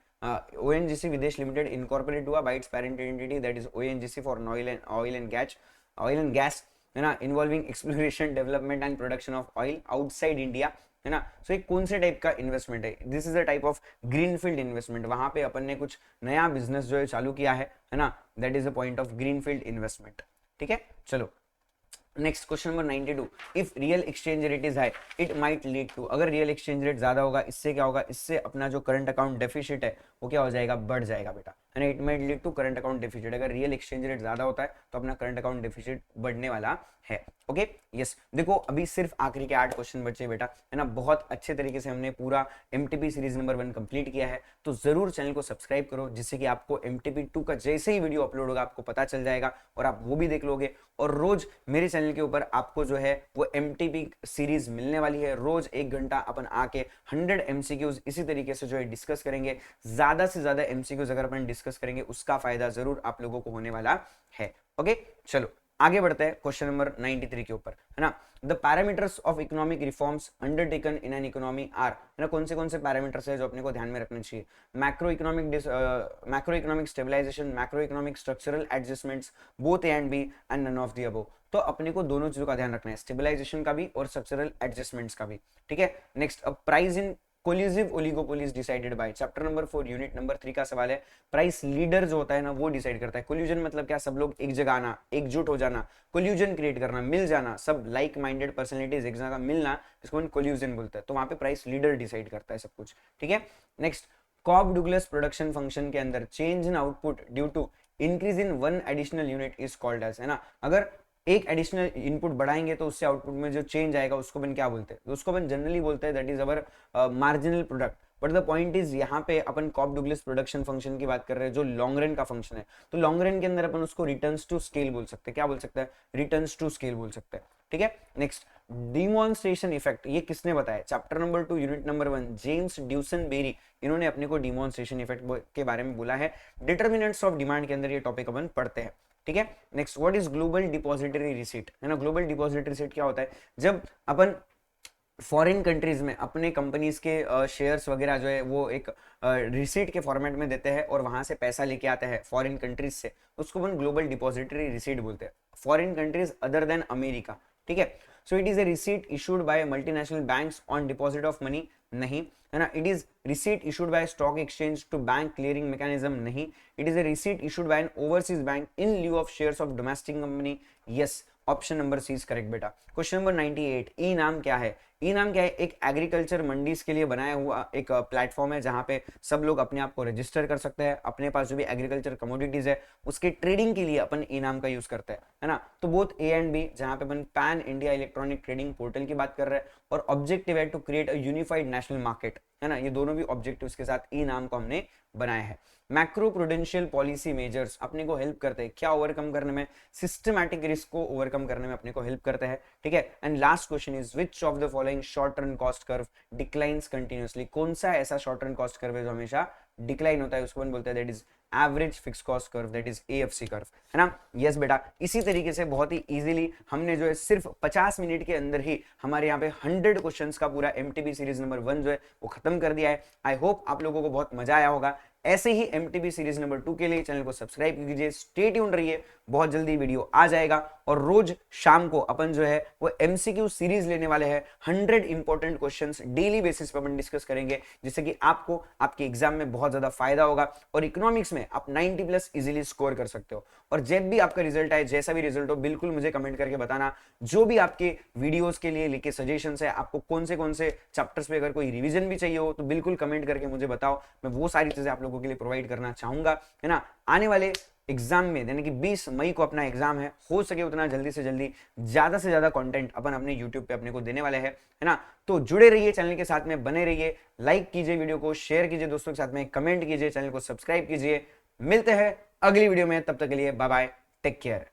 ओएनजीसी विदेश लिमिटेड इनकॉर्पोरेट हुआ bye it's parent entity, that is ONGC for oil and gas, है ना, involving exploration, development and production of oil outside India, है ना। सो एक कौन से टाइप का इन्वेस्टमेंट है, this is a type of greenfield investment, वहां पे अपन ने कुछ नया बिजनेस जो है चालू किया है ना, that is a point of greenfield investment, ठीक है। चलो next, question number 92, if real exchange rate is high it might lead to, अगर रियल एक्सचेंज रेट ज्यादा होगा इससे क्या होगा, इससे अपना जो करंट अकाउंट डेफिसिट है वो क्या हो जाएगा, बढ़ जाएगा बेटा, है ना। It might lead to current account deficit, अगर रियल एक्सचेंज रेट ज्यादा होता है तो अपना करंट अकाउंट डेफिसिट बढ़ने वाला है, ओके यस। देखो अभी सिर्फ आखिरी के 8 क्वेश्चन बचे बेटा, है ना। बहुत अच्छे तरीके से हमने पूरा एमटीपी सीरीज नंबर 1 कंप्लीट किया है, तो जरूर चैनल को सब्सक्राइब करो, जिससे कि आपको एमटीपी 2 का जैसे ही वीडियो अपलोड होगा आपको पता चल जाएगा और आप वो भी देख लोगे। और रोज मेरे चैनल के ऊपर आपको जो है वो एमटीपी सीरीज मिलने वाली है, रोज 1 घंटा अपन आके 100 एमसीक्यूज इसी तरीके से जो है डिस्कस करेंगे, ज्यादा से ज्यादा एमसीक्यूज अगर अपन डिस्कस करेंगे उसका फायदा जरूर आप लोगों को होने वाला है, ओके। चलो आगे बढ़ते हैं क्वेश्चन नंबर 93 के ऊपर, है ना। The parameters of economic reforms undertaken in an economy are, है ना, कौन से पैरामीटर्स है जो अपने को ध्यान में रखने चाहिए। Macroeconomic stabilisation, macroeconomic structural adjustments, both A and B and none of the above. तो अपने को दोनों चीजों का ध्यान रखना है, स्टेबलाइजेशन का भी और स्ट्रक्चरल एडजस्टमेंट्स का भी, ठीक है। नेक्स्ट, अब price in collusive oligopolies decided by, chapter number 4 unit number 3 का सवाल है। प्राइस लीडर जो होता है ना वो डिसाइड करता है। कोल्यूजन मतलब क्या, सब लोग एक जगह आना, एकजुट हो जाना, कोल्यूजन क्रिएट करना, मिल जाना, सब लाइक माइंडेड पर्सनैलिटीज एक जगह मिलना, इसको हम कोल्यूजन बोलते हैं। तो वहां पे प्राइस लीडर डिसाइड करता है सब कुछ, ठीक है। Next, Cobb Douglas production function के अंदर change in output due to increase in one additional unit is called as, है ना। अगर एक एडिशनल इनपुट बढ़ाएंगे तो उससे आउटपुट में जो चेंज आएगा उसको अपन क्या बोलते हैं, तो उसको अपन जनरली बोलते हैं that is our marginal product. But the point is यहाँ पे अपन कॉब डुगलस प्रोडक्शन फंक्शन की बात कर रहे हैं जो लॉन्ग रन का फंक्शन है। तो लॉन्ग रन के अंदर अपन उसको रिटर्न्स टू स्केल बोल सकते हैं। क्या बोल सकते हैं, रिटर्न्स टू स्केल बोल सकते हैं, ठीक है। नेक्स्ट, डिमॉन्स्ट्रेशन इफेक्ट, ये किसने बताया, chapter number 2 unit number 1, James Duesenberry, इन्होंने अपने को डिमॉन्स्ट्रेशन इफेक्ट के बारे में बोला है। डिटर्मिनेंट्स ऑफ डिमांड के अंदर ये टॉपिक अपन पढ़ते हैं, ठीक है। Next, what is global depository receipt, है ना। ग्लोबल डिपॉजिटरी रिसीट क्या होता है, जब अपन फॉरेन कंट्रीज में अपने कंपनीज के शेयर्स वगैरह जो है वो एक रिसीट के फॉर्मेट में देते हैं और वहां से पैसा लेके आते हैं फॉरेन कंट्रीज से, उसको अपन ग्लोबल डिपॉजिटरी रिसीट बोलते हैं। Foreign countries other than America, ठीक है। So it is a receipt issued by multinational banks on deposit of money, नहीं, है ना। It is receipt issued by stock exchange to bank clearing mechanism, नहीं। It is a receipt issued by an overseas bank in lieu of shares of domestic company, yes, option number C is correct बेटा। Question number 98, ई नाम क्या है। ई नाम क्या है, एक एग्रीकल्चर मंडीज के लिए बनाया हुआ एक प्लेटफॉर्म है जहां पे सब लोग अपने आप को रजिस्टर कर सकते हैं, अपने पास जो भी एग्रीकल्चर कमोडिटीज है उसके ट्रेडिंग के लिए अपन ई नाम का यूज करते हैं, है ना। तो बोथ ए एंड बी, जहां पे अपन pan India electronic trading portal की बात कर रहे हैं और ऑब्जेक्टिव है to create a unified national market, है ना। ये दोनों भी ऑब्जेक्टिव्स के साथ ई नाम को हमने बनाया है। मैक्रो प्रूडेंशियल पॉलिसी मेजर्स अपने को हेल्प करते हैं क्या, ओवरकम करने में, सिस्टमैटिक रिस्क को ओवरकम करने में अपने को हेल्प करते हैं, ठीक है। And last question is which of the following short run cost curve declines continuously, कौन सा ऐसा शॉर्ट रन कॉस्ट कर्व है जो हमेशा डिक्लाइन होता है, उसको बोलते हैं that is average fix cost curve, that is AFC curve, है ना। यस बेटा, इसी तरीके से बहुत ही इजीली हमने जो है सिर्फ 50 मिनट के अंदर ही हमारे यहाँ पे 100 क्वेश्चंस का पूरा एमटीबी सीरीज नंबर 1 जो है वो खत्म कर दिया है। आई होप आप लोगों को बहुत मजा आया होगा। ऐसे ही एमटीबी सीरीज नंबर 2 के लिए चैनल को सब्सक्राइब कीजिए, स्टे ट्यून्ड रहिए, बहुत जल्दी वीडियो आ जाएगा। और रोज शाम को अपन जो है वो एमसीक्यू सीरीज लेने वाले हैं, 100 इंपॉर्टेंट क्वेश्चंस डेली बेसिस पर अपन डिस्कस करेंगे, जिससे कि आपको आपके एग्जाम में बहुत ज्यादा फायदा होगा और इकोनॉमिक्स में आप 90+ इजीली स्कोर कर सकते हो। और जब भी आपका रिजल्ट आए, जैसा भी रिजल्ट हो, बिल्कुल मुझे कमेंट करके बताना। जो भी आपके वीडियोस के लिए लेके सजेशंस है, आपको कौन से चैप्टर्स पे अगर कोई रिवीजन भी चाहिए हो तो बिल्कुल कमेंट करके मुझे बताओ, मैं वो सारी चीजें आप लोगों के लिए प्रोवाइड करना चाहूंगा, है ना। आने वाले एग्जाम में, यानी कि 20 मई को अपना एग्जाम है, हो सके उतना जल्दी से जल्दी ज्यादा से ज्यादा कंटेंट अपन अपने यूट्यूब पे अपने को देने वाले हैं, है ना। तो जुड़े रहिए, चैनल के साथ में बने रहिए, लाइक कीजिए वीडियो को, शेयर कीजिए दोस्तों के साथ में, कमेंट कीजिए, चैनल को सब्सक्राइब कीजिए। मिलते हैं अगली वीडियो में, तब तक के लिए बाय बाय, टेक केयर।